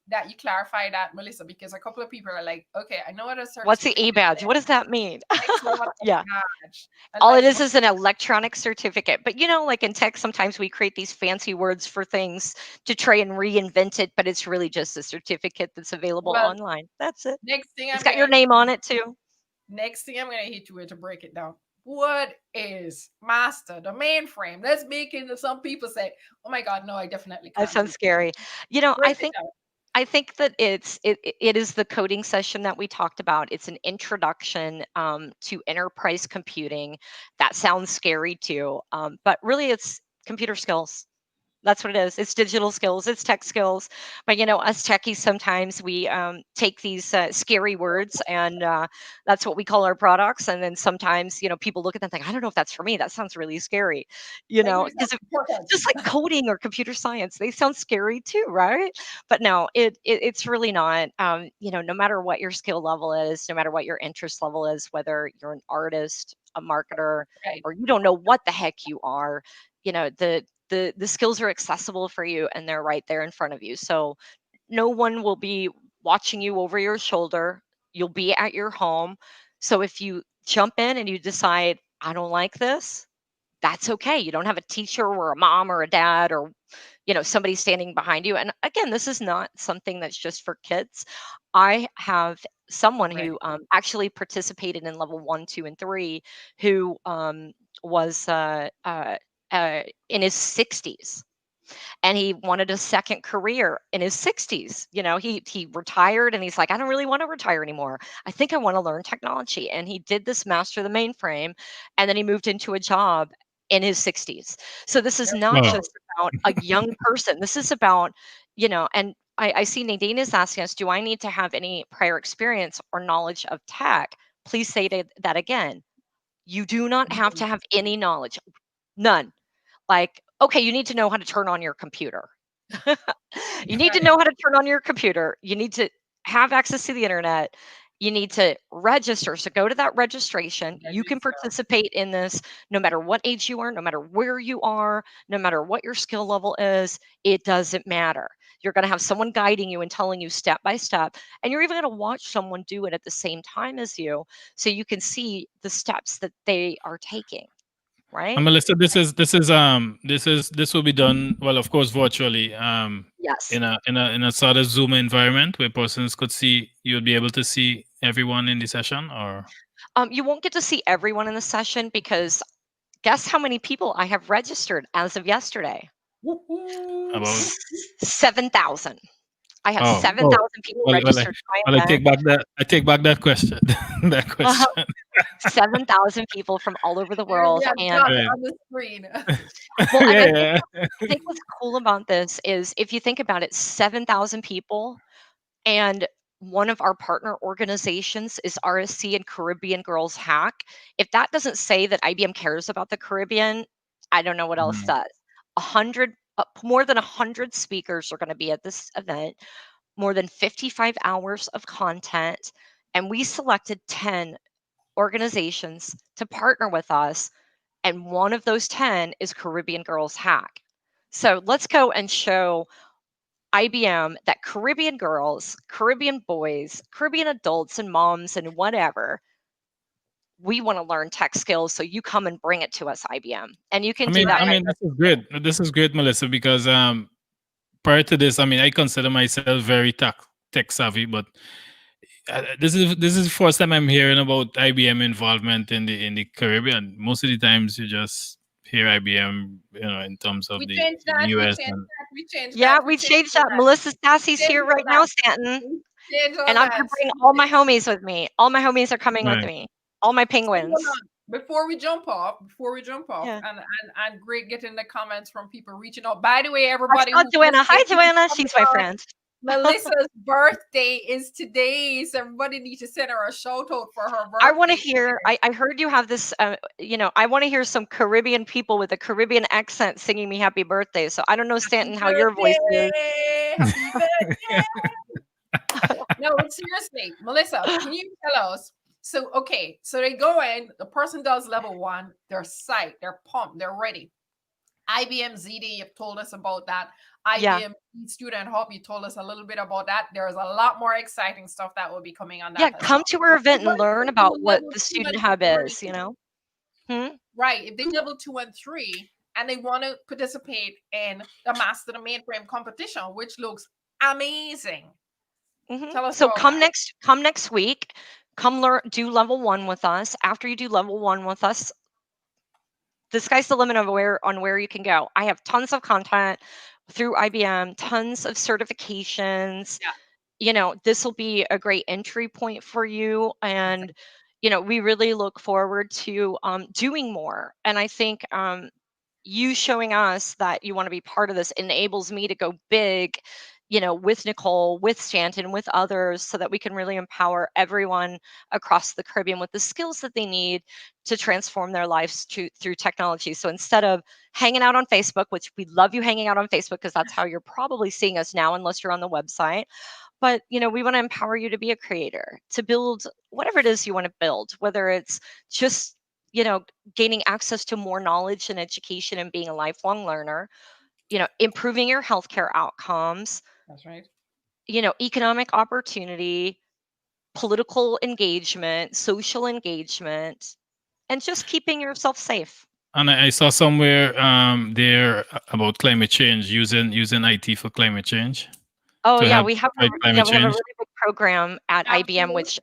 that you clarify that, Melissa, because a couple of people are like, okay, I know what a What's the A certificate badge? What is. does that mean? Next, what a Yeah. badge. And All it like, is an electronic certificate. But like in tech, sometimes we create these fancy words for things to try and reinvent it, but it's really just a certificate that's available well, online. That's it. next thing It's I'm got gonna your hit name you on it too. Next thing I'm going to hit you with to break it down. What is master, the mainframe? Let's make it. Some people say, "Oh my God, no, I definitely That can't do sounds that." scary. I Break it think down. that it is the coding session that we talked about. It's an introduction to enterprise computing. That sounds scary too, but really it's computer skills. That's what it is. It's digital skills, it's tech skills. But us techies sometimes we take these scary words and that's what we call our products. And then sometimes people look at them and think, I don't know if that's for me. That sounds really scary. Like you Because said, important. just like coding or computer science, they sound scary too, right? But no, it's really not. No matter what your skill level is, no matter what your interest level is, whether you're an artist, a marketer, Right. or you don't know what the heck you are, the skills are accessible for you and they're right there in front of you. So no one will be watching you over your shoulder. You'll be at your home. So if you jump in and you decide, I don't like this, that's okay. You don't have a teacher or a mom or a dad or somebody standing behind you. And again, this is not something that's just for kids. I have someone Right. who actually participated in level 1, 2, and 3 who was in his 60s and he wanted a second career in his 60s. He retired and he's like, I don't really want to retire anymore. I think I want to learn technology. And he did this master the mainframe and then he moved into a job in his 60s. So this is There not we Oh, go. just about a young person. This is about, and I see Nadine is asking us, do I need to have any prior experience or knowledge of tech? Please say that again. You do not have to have any knowledge, none. Like, okay, you need to know how to turn on your computer. You need to Right. know how to turn on your computer. You need to have access to the internet. You need to register. So go to that registration. You can Register. participate in this no matter what age you are, no matter where you are, no matter what your skill level is. It doesn't matter. You're going to have someone guiding you and telling you step by step. And you're even going to watch someone do it at the same time as you so you can see the steps that they are taking, and right? Melissa, this will be done, well, of course, virtually, Yes. in a sort of Zoom environment where persons could see. You'll be able to see everyone in the session, or You won't get to see everyone in the session because guess how many people I have registered as of yesterday? Woohoo. about. 7,000. I have Oh, 7,000 people well, registered for I my event. take back that. I take back that question. That Uh-huh. question. 7,000 people from all over the There will world. be a And dot Right. on the screen. well, and Yeah, yeah. I think what's cool about this is if you think about it, 7,000 people. And one of our partner organizations is RSC and Caribbean Girls Hack. If that doesn't say that IBM cares about the Caribbean, I don't know what else Mhm. does. more than 100 speakers are going to be at this event, more than 55 hours of content, and we selected 10 organizations to partner with us, and one of those 10 is Caribbean Girls Hack. So let's go and show IBM that Caribbean girls, Caribbean boys, Caribbean adults and moms and whatever, we want to learn tech skills, so you come and bring it to us, IBM. And you can do that by This is great. This is great, Melissa, because prior to this, I consider myself very tech savvy, but this is the first time I'm hearing about IBM involvement in the Caribbean. Most of the times, you just hear IBM, in terms of We the changed that. We US. changed And that. We changed Yeah, that. We we changed changed all that. that. Melissa Stassi's Changed here all right that. now, Stanton. We changed all And I'm gonna that. bring all my homies with me. All my homies are coming with Right. me. All my So hold penguins. on. Before we jump off, Yeah. and great getting the comments from people reaching out. By the way, I everybody saw who's Joanna. Hi, listening, Joanna. coming She's my up, friend. Melissa's birthday is today, so everybody needs to send her a shout out for her I want to birthday. hear. I heard you have this. I want to hear some Caribbean people with a Caribbean accent singing me happy birthday. So I don't know, Happy Stanton, how your voice is. birthday! Happy birthday! No, but seriously, Melissa, can you tell us? So, okay, so they go in, the person does level one, they're psyched, they're pumped, they're ready. IBMZ, you've told us about that. Yeah. IBM Student Hub, you told us a little bit about that. There's a lot more exciting stuff that will be coming on Yeah. that as Come well. to our event and What if learn they about do what level the two student and hub three? is. Hmm? Right. If they level 2 and 3 and they want to participate in the Master the Mainframe competition, which looks amazing. Tell us So about come that. next week. Come learn, do level 1 with us. After you do level 1 with us, the sky's the limit of where you can go. I have tons of content through IBM, tons of certifications. This will be a great entry point for you, and we really look forward to doing more. And I think you showing us that you want to be part of this enables me to go big, with Nicole, with Stanton, with others, so that we can really empower everyone across the Caribbean with the skills that they need to transform their lives through technology. So instead of hanging out on Facebook, which we love you hanging out on Facebook because that's how you're probably seeing us now, unless you're on the website. But we want to empower you to be a creator, to build whatever it is you want to build, whether it's just gaining access to more knowledge and education and being a lifelong learner, improving your healthcare outcomes, That's right. economic opportunity, political engagement, social engagement, and just keeping yourself safe. And I saw somewhere there about climate change, using IT for climate change Oh to yeah, help we have fight climate a change. really big program at IBM, Absolutely. which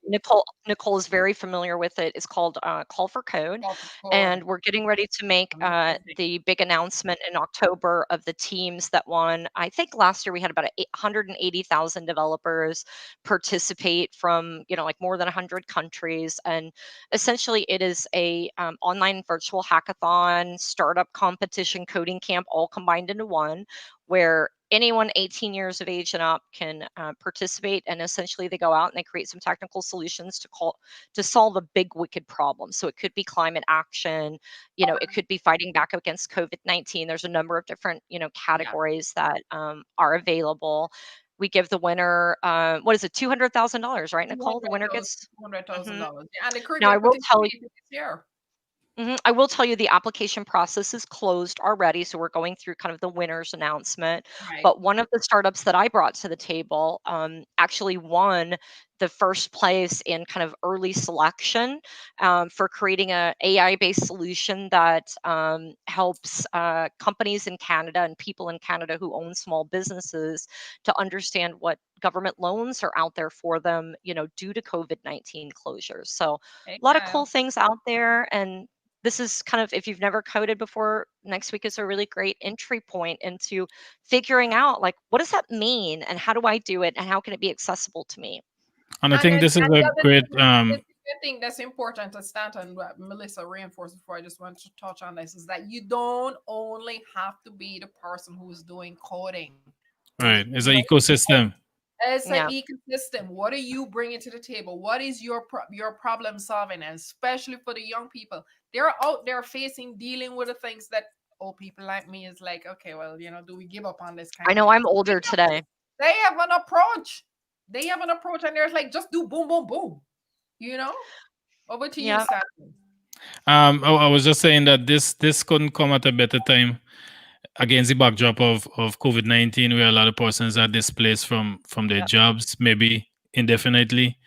Nicole is very familiar with. It is called Call for Code, Call for code. and we're getting ready to make Amazing. the big announcement in October of the teams that won. I think last year we had about 180,000 developers participate from like more than 100 countries, and essentially it is a online virtual hackathon, startup competition, coding camp, all combined into one, where anyone 18 years of age and up can participate, and essentially they go out and they create some technical solutions to solve a big wicked problem. So it could be climate action, it could be fighting back against COVID-19. There's a number of different Yeah. categories that are available. We give the winner what is it, $200,000, right, Nicole? The winner gets. Mhm. $200,000. Yeah, and the Now I Caribbean will tell participated this year. I will tell you the application process is closed already, so we're going through kind of the winners announcement. Right. But one of the startups that I brought to the table actually won the first place in kind of early selection for creating a AI-based solution that helps companies in Canada and people in Canada who own small businesses to understand what government loans are out there for them, due to COVID-19 closures. So Hey, a lot of cool things out there, and this is kind of, if you've never coded before, next week is a really great entry point into figuring out, like, what does that mean and how do I do it and how can it be accessible to me? And I And think then this is and a the other great the other thing that's important to start and what Melissa reinforced before I just want to touch on this is that you don't only have to be the person who's doing coding. right. It's You an know, ecosystem. it's an Yeah. ecosystem. What are you bringing to the table? What is your problem solving? And especially for the young people, they're out there dealing with the things that old people like me is like, okay, well, do we give up on this I kind of know thing? I'm older today. They have an approach. They have an approach, and they're like, just do boom, boom, boom. You know? Over to you, Yeah. Stanley. I was just saying that this couldn't come at a better time against the backdrop of COVID-19, where a lot of persons are displaced from their Yep. jobs, maybe indefinitely.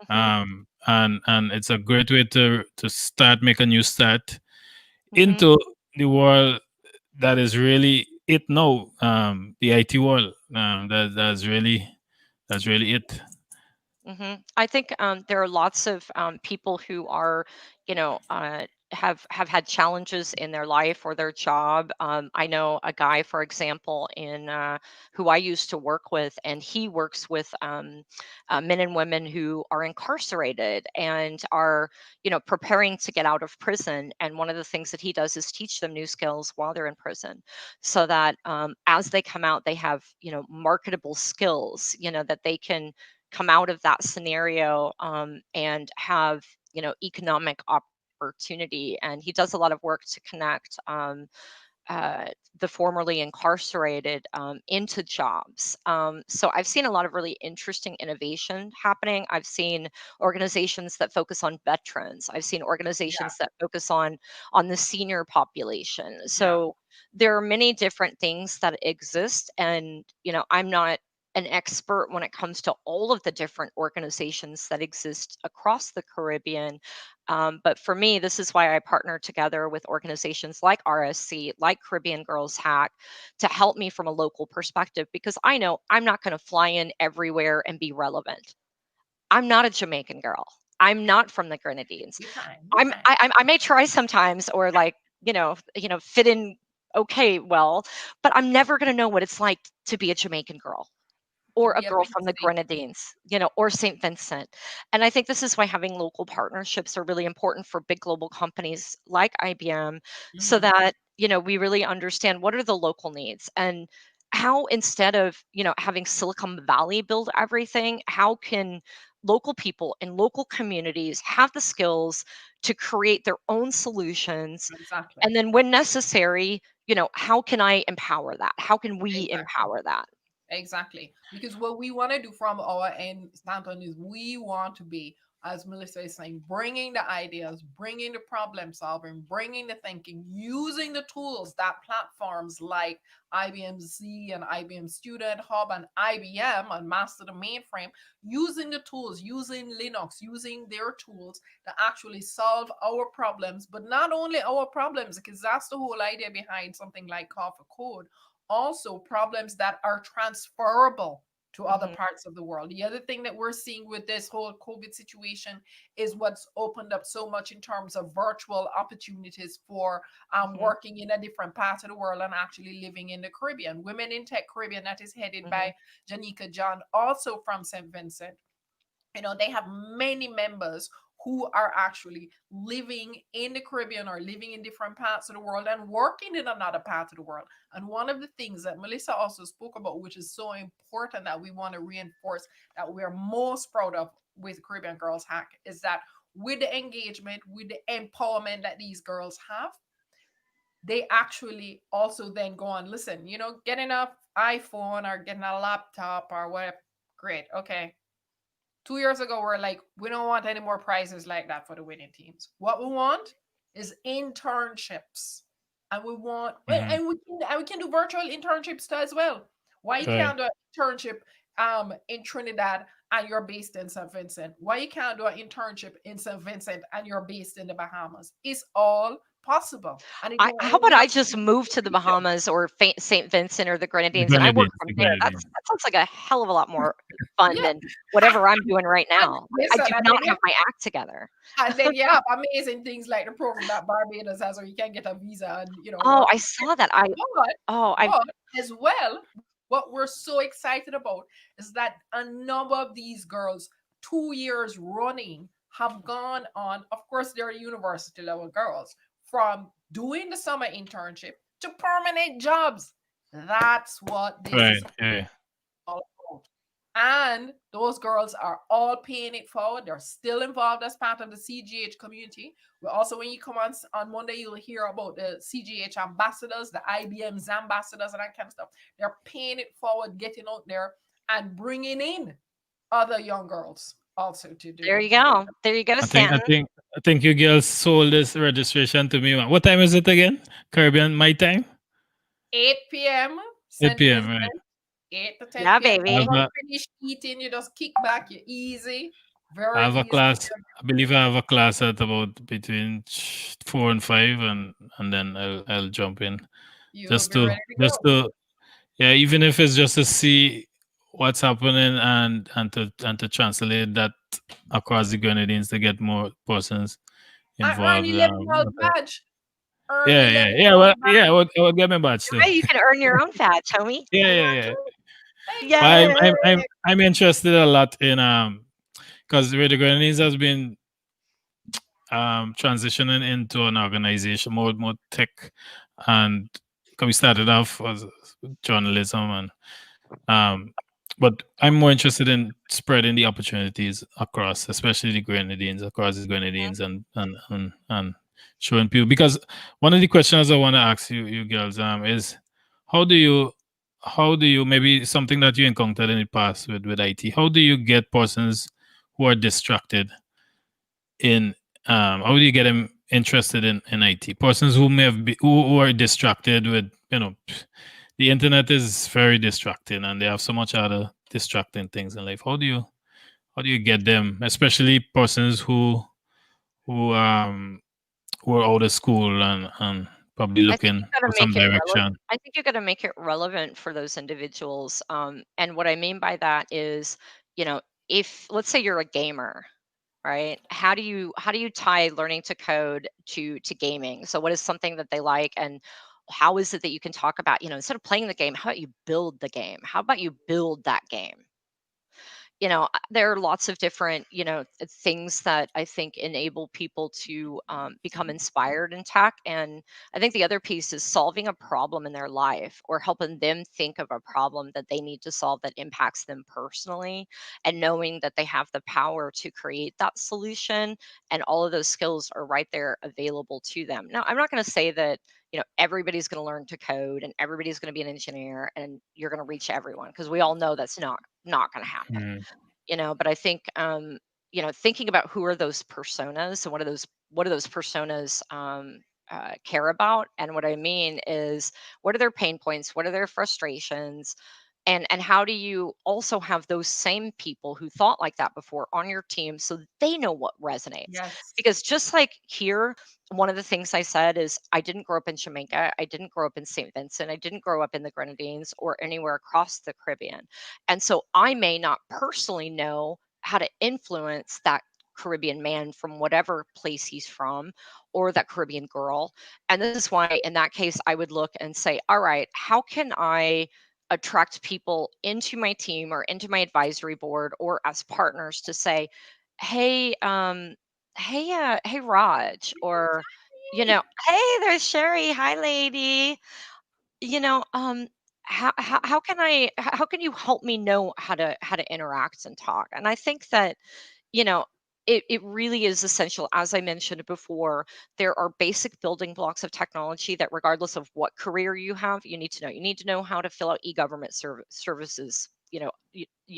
Hmm. And it's a great way to start, make a new start Hmm. into the world that is really it now. The IT world. That's really it. I think there are lots of people who are, you know, have had challenges in their life or their job. I know a guy, for example, in who I used to work with, and he works with men and women who are incarcerated and are, preparing to get out of prison. And one of the things that he does is teach them new skills while they're in prison, so that as they come out, they have, marketable skills, that they can come out of that scenario and have economic opportunity. And he does a lot of work to connect uh, the formerly incarcerated into jobs. So I've seen a lot of really interesting innovation happening. I've seen organizations that focus on veterans. I've seen Yeah, organizations that focus on the senior population. yeah, So there are many different things that exist, and I'm not an expert when it comes to all of the different organizations that exist across the Caribbean. But for me, this is why I partner together with organizations like RSC, like Caribbean Girls Hack, to help me from a local perspective, because I know I'm not going to fly in everywhere and be relevant. I'm not a Jamaican girl. I'm not from the Grenadines. you can, you can. I may try sometimes, or like fit in okay well, but I'm never going to know what it's like to be a Jamaican girl To or a be a girl big from the state. Grenadines, or St. Vincent. And I think this is why having local partnerships are really important for big global companies like IBM, so Hmm. that, we really understand what are the local needs, and how, instead of, having Silicon Valley build everything, how can local people in local communities have the skills to create their own solutions? Exactly. And then when necessary, how can I empower that? How can we Exactly. empower that? Exactly. Because what we want to do from our end, Stanton, is we want to be, as Melissa is saying, bringing the ideas, bringing the problem solving, bringing the thinking, using the tools that platforms like IBMZ and IBM Student Hub and IBM and Master the Mainframe, using the tools, using Linux, using their tools to actually solve our problems, but not only our problems, because that's the whole idea behind something like Call for Code, also problems that are transferable to other Mhm, parts of the world. The other thing that we're seeing with this whole COVID situation is what's opened up so much in terms of virtual opportunities for mhm, working in a different part of the world and actually living in the Caribbean. Women in Tech Caribbean, that is headed mhm, by Janika John, also from St. Vincent. They have many members who are actually living in the Caribbean or living in different parts of the world and working in another part of the world. And one of the things that Melissa also spoke about, which is so important that we want to reinforce, that we're most proud of with Caribbean Girls Hack, is that with the engagement, with the empowerment that these girls have, they actually also then go on, listen, getting a iPhone or getting a laptop or whatever. Great. Okay, 2 years ago, we're like, we don't want any more prizes like that for the winning teams. What we want is internships. And we want, Mhm. and we can do virtual internships too as well. Why you Right. can't do an internship in Trinidad and you're based in St. Vincent? Why you can't do an internship in St. Vincent and you're based in the Bahamas? It's all possible. And it don't how about only I have to just be move in to the the region. Bahamas or St. Vincent or the The Grenadines, and I work Grenadines. from The there? Grenadines. That sounds like a hell of a lot more fun Yeah. than whatever I'm doing right And now. I listen, do and not then you have my act together. And then you have amazing things like the program that Barbados has, where you can get a visa and Oh, work. I saw that. But Oh, I but as well, what we're so excited about is that a number of these girls, 2 years running, have gone on. Of course, they're university level girls, from doing the summer internship to permanent jobs. That's what this Right. is Yeah. all about. And Those girls are all paying it forward. They're still involved as part of the CGH community. We also, when you come on Monday, you'll hear about the CGH ambassadors, the IBMZ ambassadors, and that kind of stuff. They're paying it forward, getting out there and bringing in other young girls also to do There you to do go. them. There you go, I think I Stanton. think I think you girls sold this registration to me. What time is it again? Caribbean my time? 8 p.m. 8 Central p.m. Right. Time, 8 to 10 Yeah, p.m. I Once baby. have you a, finish eating, you just kick back. You're easy, I very have a easy. class. I believe I have a class at about between 4 and 5, and then I'll jump in You will just be to ready to just go. to yeah, even if it's just to see what's happening and to translate that across the Grenadines to get more persons And earn involved. 11 hours badge. Earn Yeah, 11 yeah, yeah. hours Well, yeah. badge. What get me badge too? Right, you can earn your own badge, homie. Yeah, yeah, yeah. Exactly. But I'm Yay! I'm Exactly. I'm I'm interested a lot in because Radio Grenadines has been transitioning into an organization more tech, and 'cause we started off as journalism and um but I'm more interested in spreading the opportunities across, especially the Grenadines, across the Grenadines, and showing people. Because one of the questions I want to ask you girls is how do you maybe something that you encountered in the past with IT, how do you get persons who are distracted in how do you get them interested in IT? Persons who may have who are distracted with, the internet is very distracting and they have so much other distracting things in life. How do you get them, especially persons who who are out of school and probably I think looking you gotta for some make it relevant. direction? I think you gotta make it relevant for those individuals. And what I mean by that is, you know, if let's say you're a gamer, right? How do you tie learning to code to gaming? So what is something that they like, and how is it that you can talk about, instead of playing the game, how about you build the game? How about you build that game? There are lots of different, things that I think enable people to become inspired in tech. And I think the other piece is solving a problem in their life or helping them think of a problem that they need to solve that impacts them personally, and knowing that they have the power to create that solution, and all of those skills are right there available to them. Now, I'm not going to say that everybody's going to learn to code and everybody's going to be an engineer and you're going to reach everyone, because we all know that's not going to happen. Mm, But I think thinking about who are those personas and what do those personas care about. And what I mean is, what are their pain points, what are their frustrations, and how do you also have those same people who thought like that before on your team, so that they know what resonates. Yes. Because just like here, one of the things I said is, I didn't grow up in Jamaica, I didn't grow up in St. Vincent, I didn't grow up in the Grenadines or anywhere across the Caribbean. And so I may not personally know how to influence that Caribbean man from whatever place he's from, or that Caribbean girl. And this is why, in that case, I would look and say, all right, how can I attract people into my team or into my advisory board or as partners to say, hey, hey, Raj, or, hey, there's Sherry. Hi, lady. you know um how can you help me know how to interact and talk? And I think that you know it really is essential. As I mentioned before, there are basic building blocks of technology that, regardless of what career you have, you need to know how to fill out e-government services. You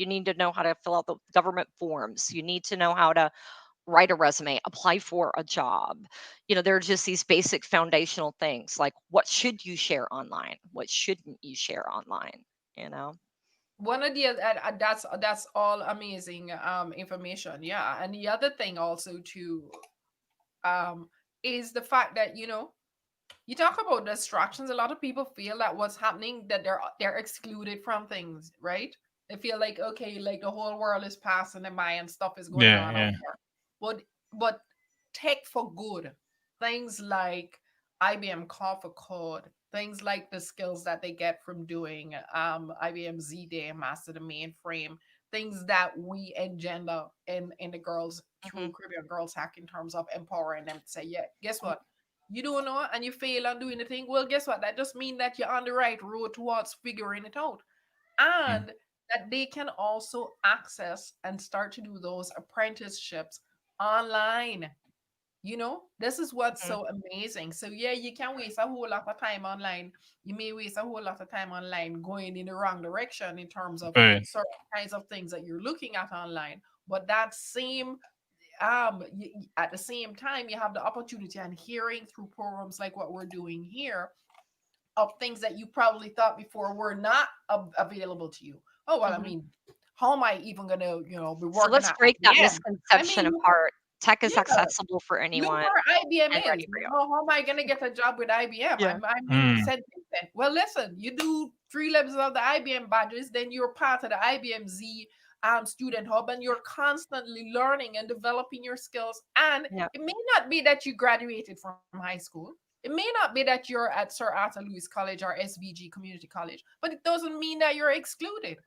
need to know how to fill out the government forms. You need to know how to write a resume, apply for a job. There are just these basic foundational things, like what should you share online? What shouldn't you share online? You know? One of the that's all amazing information. Yeah. And the other thing also too um is the fact that you talk about distractions. A lot of people feel that what's happening, that they're excluded from things, right? They feel like, okay, like the whole world is passing them by and stuff is going yeah, on out yeah. there. But tech for good, things like IBM Call for Code, things like the skills that they get from doing IBMZ Day Master the Mainframe, things that we engender in the girls through Hmm. Caribbean Girls Hack, in terms of empowering them to say, yeah, guess what? You don't know and you fail on doing the thing. Well, guess what? That just means that you're on the right road towards figuring it out. Mm, And that they can also access and start to do those apprenticeships online. This is what's Mhm. so amazing. So yeah, you can waste a whole lot of time online. You may waste a whole lot of time online going in the wrong direction in terms of Right. certain kinds of things that you're looking at online. But that same at the same time, you have the opportunity and hearing through programs like what we're doing here of things that you probably thought before were not available to you. Oh well, I Mhm. mean, how am I even gonna be So working let's at break that IBM? I misconception mean, apart. Tech is yeah, accessible for look anyone where IBM and is. ready for you. How am I going to get a job with IBM? Yeah. I'm in Mm. St. Vincent. Well, listen, you do 3 levels of the IBM badges, then you're part of the IBMZ student hub, and you're constantly learning and developing your skills. And Yeah. it may not be that you graduated from high school. It may not be that you're at Sir Arthur Lewis College or SVG Community College, but it doesn't mean that you're excluded.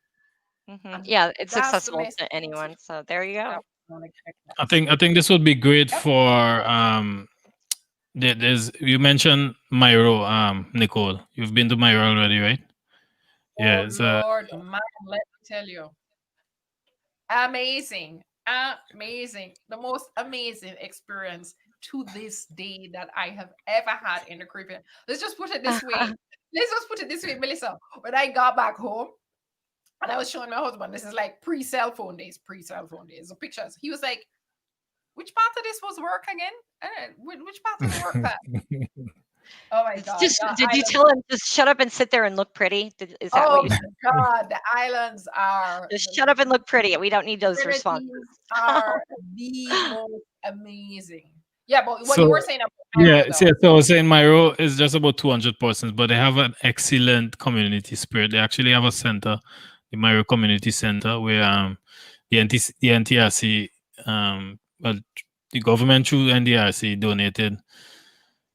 And Yeah, it's that's the accessible message to anyone. So there you that go. we want to get I think this would be great Yep. for there's you mentioned Myro, Nicole. You've been to Myro already, right? Yeah, Oh, it's Lord, man, let me tell you. Amazing. Amazing. The most amazing experience to this day that I have ever had in the Caribbean. Let's just put it this way. Let's just put it this way, Melissa. When I got back home and I was showing my husband, this is like pre-cell phone days, the pictures. He was like, which part of this was work again? Which part of the work that? Oh my God. Just The did you islands. tell him just shut up and sit there and look pretty? Is that what Oh you said? my God. The islands are Just shut up and look pretty. We don't need those responses. Trinity are the most amazing. Yeah, but what you were so saying about yeah, Cairo so though. I was saying Myro is just about 200 persons, but they have an excellent community spirit. They actually have a center, the Myro Community Center, where the NTRC well the government through NDRC donated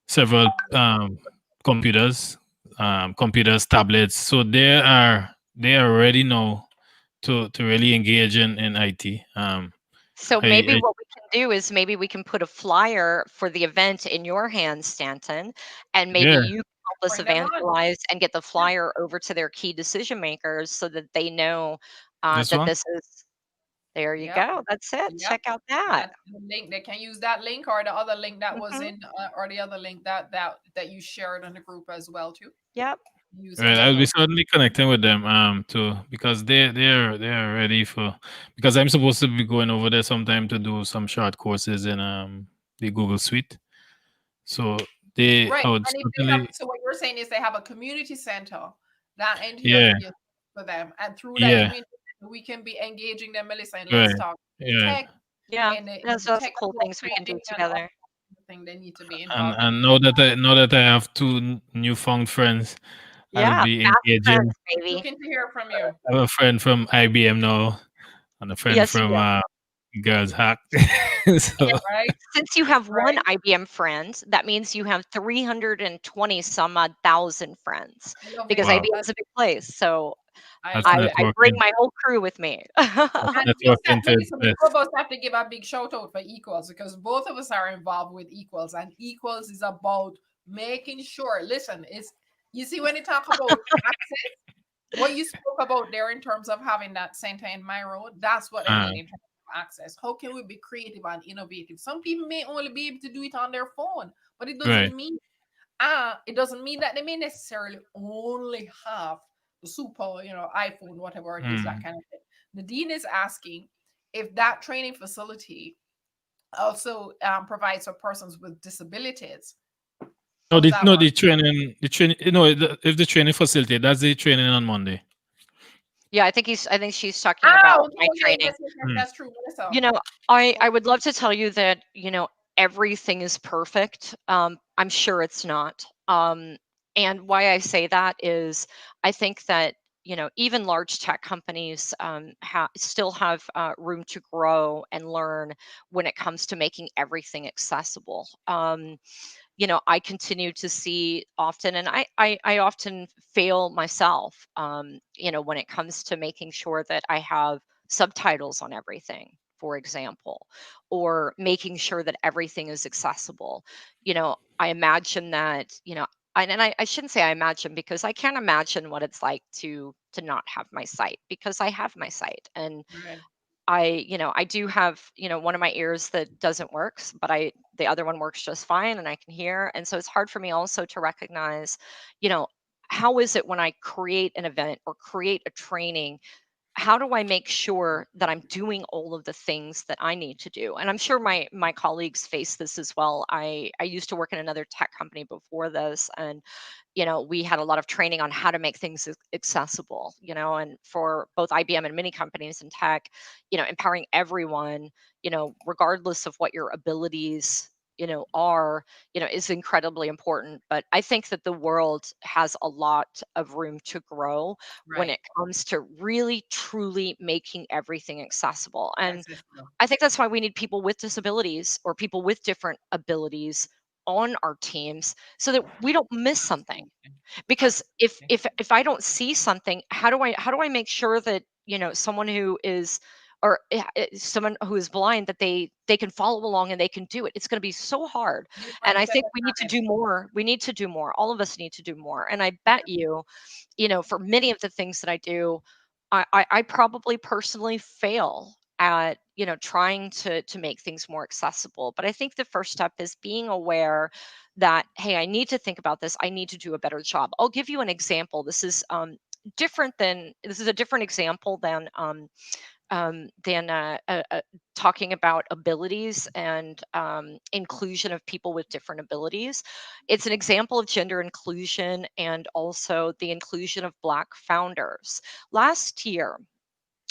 several computers, tablets. So they are ready now to really engage in IT. So maybe I what we can do is maybe we can put a flyer for the event in your hands, Stanton, and maybe yeah, you can help us Bring them on. evangelize and get the Yeah. flyer over to their key decision makers so that they know this that one. this is. There you Yep. go. That's it. Yep. Check out that. That's the link. They can use that link or the other link that was Hmm. in, or the other link that you shared in the group as well too. Yep. Use Right, any of I'll be those. certainly connecting with them too because they are ready for because I'm supposed to be going over there sometime to do some short courses in the Google Suite. So I Right. would And if they have, certainly so what you're saying is they have a community center that yeah NTRC is for them. And through that yeah community center, we can be engaging them, Melissa, and let's right talk yeah tech Yeah. in That's the that's cool technical things we can do training and all together. the thing they need to be and involved in. and now that I have two newfound friends, I'll Yeah. be Fast engaging. friends, baby. Looking to hear from you. I have a friend from IBM now and a friend Yes, you from do. Girls Hack. And So Right? since you have one Right? IBM friend, that means you have 320 some odd thousand friends I love because it. wow, IBM is a big place. So I that's love I it. bring networking. my whole crew with me. That's And just that, networking to its Melissa, the two best. of us have to give a big shout out for Equals because both of us are involved with Equals, and Equals is about making sure. Listen, it's you see when you talk about access, what you spoke about there in terms of having that center in my road, that's what I Uh, mean in terms of access. How can we be creative and innovative? Some people may only be able to do it on their phone, but right. it doesn't mean that they may necessarily only have the super, iPhone, whatever it is, that Mm. kind of thing. Nadine is asking if that training facility also provides for persons with disabilities. No, How's the that no work? the training. If the training facility, that's the training on Monday. Yeah, I think she's talking about Okay. my Oh, yeah, training. yes, Mm. that's true, Melissa. You know, I would love to tell you that, everything is perfect. I'm sure it's not. And why I say that is I think that, even large tech companies still have room to grow and learn when it comes to making everything accessible. I continue to see often, and I often fail myself, when it comes to making sure that I have subtitles on everything, for example, or making sure that everything is accessible. I imagine that, and I shouldn't say I imagine because I can't imagine what it's like to to not have my sight, because I have my sight. And Right. I do have, one of my ears that doesn't work, but the other one works just fine and I can hear. And so it's hard for me also to recognize, you know, how is it when I create an event or create a training, how do I make sure that I'm doing all of the things that I need to do? And I'm sure my colleagues face this as well. I used to work in another tech company before this, and we had a lot of training on how to make things accessible, and for both IBM and many companies in tech, empowering everyone, regardless of what your abilities, are, is incredibly important. But I think that the world has a lot of room to grow when Right. it comes to really truly making everything accessible. And Accessible. I think that's why we need people with disabilities or people with different abilities on our teams, so that we don't miss something. Absolutely. Because if Absolutely. if if I don't see something, how do I make sure that, someone who is, or someone who is blind, that they can follow along and they can do it? It's going to be so hard. And I Different set think of we need to eyes. do more. We need to do more. All of us need to do more. And I bet you, for many of the things that I do, I probably personally fail at, trying to make things more accessible. But I think the first step is being aware that, hey, I need to think about this. I need to do a better job. I'll give you an example. This is a different example than talking about abilities and inclusion of people with different abilities. It's an example of gender inclusion and also the inclusion of Black founders. Last year,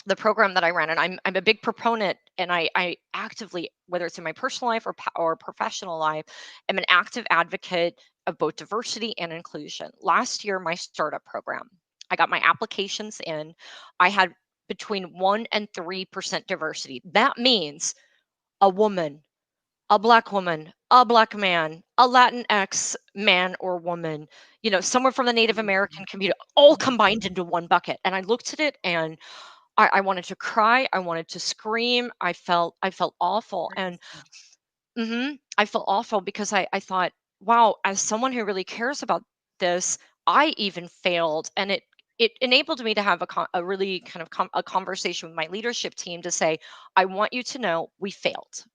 the program that I ran, and I'm a big proponent, and I actively, whether it's in my personal life or professional life, am an active advocate of both diversity and inclusion. Last year, my startup program, I got my applications in. I had between 1% and 3% diversity. That means a woman, a Black woman, a Black man, a Latinx man or woman, someone from the Native American community, all combined into one bucket. And I looked at it and I wanted to cry. I wanted to scream. I felt awful. And Understand. I felt awful because I thought, wow, as someone who really cares about this, I even failed. And it enabled me to have a really kind of a conversation with my leadership team to say, I want you to know we failed.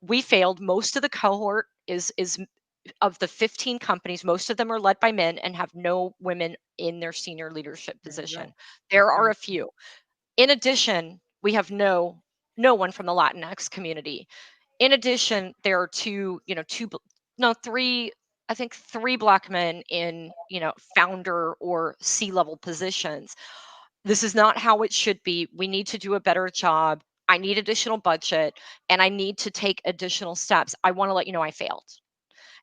We failed. Most of the cohort is of the 15 companies, most of them are led by men and have no women in their senior leadership Right. position. Right. There are Right. a few. In addition, we have no one from the Latinx community. In addition, there are three, I think three Black men in, founder or C-level positions. This is not how it should be. We need to do a better job. I need additional budget and I need to take additional steps. I want to let you know I failed.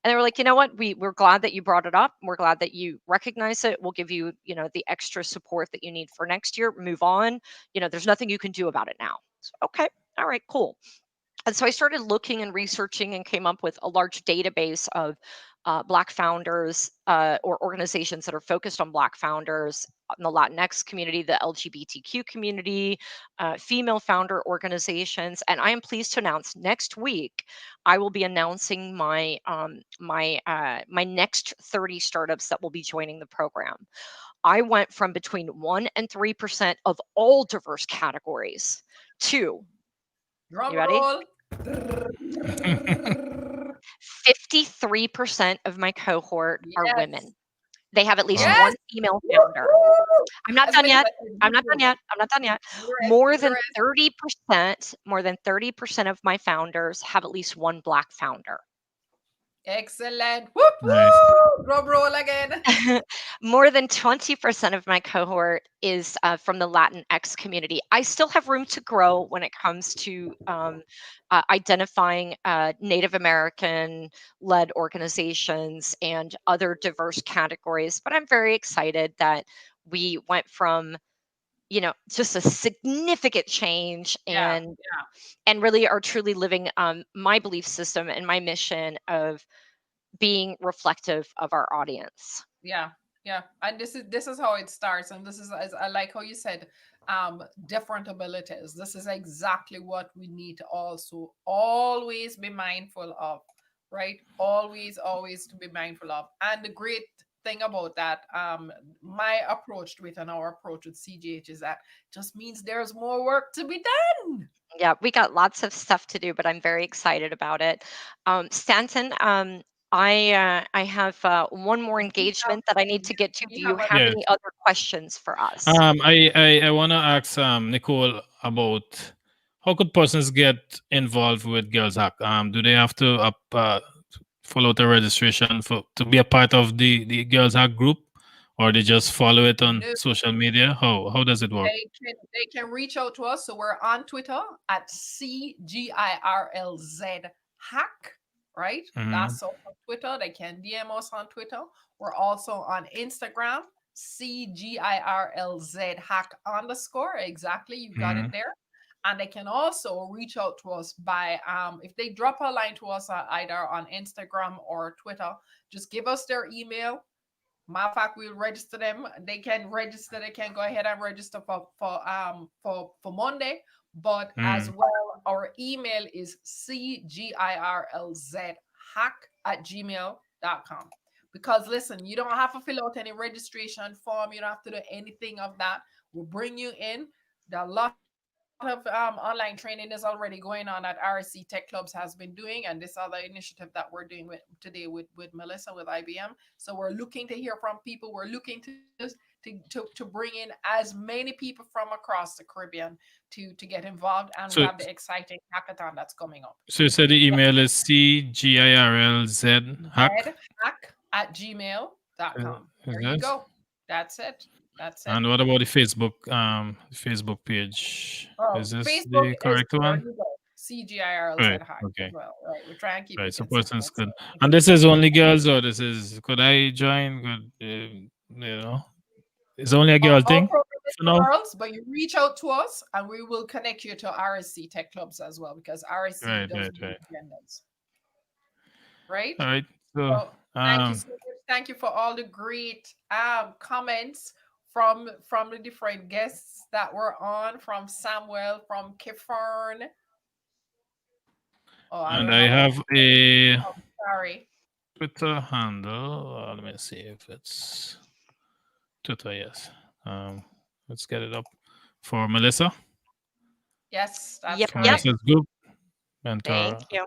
And they were like, you know what? We're glad that you brought it up. We're glad that you recognize it. We'll give you, the extra support that you need for next year. Move on. There's nothing you can do about it now. So, okay. All right, cool. And so I started looking and researching and came up with a large database of Black founders or organizations that are focused on Black founders in the Latinx community, the LGBTQ community, female founder organizations. And I am pleased to announce next week I will be announcing my next 30 startups that will be joining the program. I went from between 1% and 3% of all diverse categories to, you Drum ready? roll. 53% of my cohort are Yes. women. They have at least Wow. Yes. one female founder. Woo-hoo! I'm not As done many yet. I'm good not done news. yet. I'm not done yet. The rest. More The than rest. 30%, more than 30% of my founders have at least one Black founder. Excellent. Whoop Nice. whoop. Drum roll again. More than 20% of my cohort is from the Latinx community. I still have room to grow when it comes to identifying Native American led organizations and other diverse categories, but I'm very excited that we went from just a significant change Yeah. and really are truly living my belief system and my mission of being reflective of our audience. Yeah. Yeah. And this is how it starts. And this is, I like how you said, different abilities. This is exactly what we need to also always be mindful of, right? Always, always to be mindful of. And the great thing about that, my approach to it and our approach with CGH is that just means there's more work to be done. Yeah, we got lots of stuff to do, but I'm very excited about it. Stanton, I have one more We have, engagement that I need to get to. we Do you have a have Yes. any other questions for us? I want to ask Nicole about how could persons get involved with Girls Hack? Do they have to fill out a registration for to be a part of the Girls Hack group, or they just follow it on no, social media? How does it work? they can reach out to us. So we're on Twitter at CGIRLZ hack, right? Mm-hmm. That's on Twitter. They can DM us on Twitter. We're also on Instagram, CGIRLZ hack underscore. Exactly, you got it Mm-hmm. there. And they can also reach out to us by if they drop a line to us either on Instagram or Twitter, just give us their email. Matter of fact, we'll register them. They can register. They can go ahead and register for Monday. But as Mm. well, our email is cgirlzhack@gmail.com. Because listen, you don't have to fill out any registration form. You don't have to do anything of that. We'll bring you in. There are a lot of online training is already going on that RSC Tech Clubs has been doing, and this other initiative that we're doing today with Melissa with IBM. So we're looking to hear from people. We're looking to bring in as many people from across the Caribbean to get involved, and we have So the exciting hackathon that's coming up. so you said the Yes, email is CGIRLZ hack. zhack@gmail.com. Is There you that? go. That's it. That's it. And what about the Facebook page? Oh, Is this Facebook the is correct there one? you go. CGIRLZ Right. hack as Okay. well. Right. We try and keep Right. it So persons consistent. So could. if And you this is only girls, or this is? Could I join? It's only a girl our thing program is for for now. girls, but you reach out to us and we will connect you to RSC Tech Clubs as well because RSC Right. doesn't Right. do Right. genders. Right? All right. So So thank you so much. Thank you for all the great comments from the different guests that were on, from Samuel, from Kefern. Oh, I and don't I have have a I'm sorry. Twitter handle. Let me see if it's Twitter. Yes. Um. Let's get it up for Melissa. Yes, Yep, that's For yep. correct. Melissa's group, Thank Mentor you.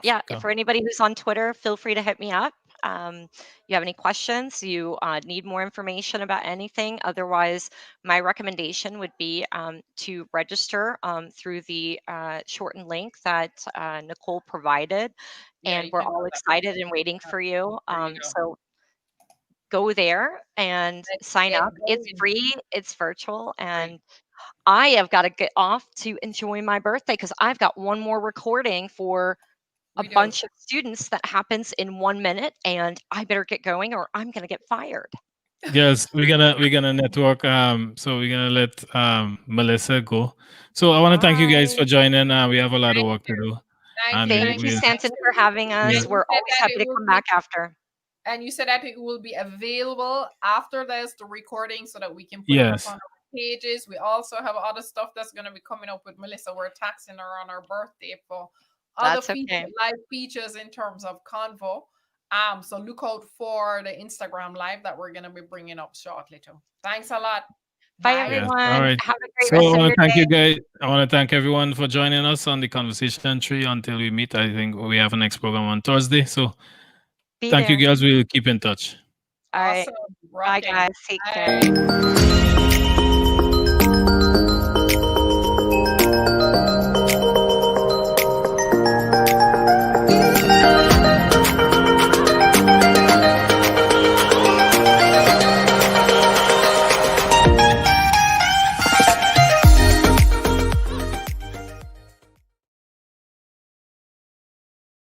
Yeah, Africa. for anybody who's on Twitter, feel free to hit me up. You have any questions, you need more information about anything. Otherwise, my recommendation would be to register through the shortened link that Nicole provided. Yeah, And you we're can do all that. excited and waiting for you. There you go. So go there and Let's sign get up. It's going. free, it's virtual, Right. and I have got to get off to enjoy my birthday because I've got one more recording for a We do. bunch of students that happens in 1 minute, and I better get going or I'm going to get fired. Yes, we're gonna network. So we're gonna let Melissa go. So I want to All thank you guys right. for joining. We have a lot of Thank work to you. do, Thank and you. we Thank Thank you, you. will. Thank Stanton, you. for having Yeah. us. And you We're said always that happy it to will come be back after. and you said that it will be available after this, the recording, so that we can put it up Yes. on our pages. We also have other stuff that's going to be coming up with Melissa. We're taxing her on her birthday for other That's okay. live features in terms of convo. So look out for the Instagram live that we're going to be bringing up shortly too. Thanks a lot. Bye, Bye. Yes. All everyone. right. Have a great So I rest of want to your thank you day. guys. I want to thank everyone for joining us on the conversation tree. Until we meet, I think we have a next program on Thursday. So Be thank you, there. girls. We'll keep in touch. All right. Awesome. Bye, Rocking. guys. Take care. Bye.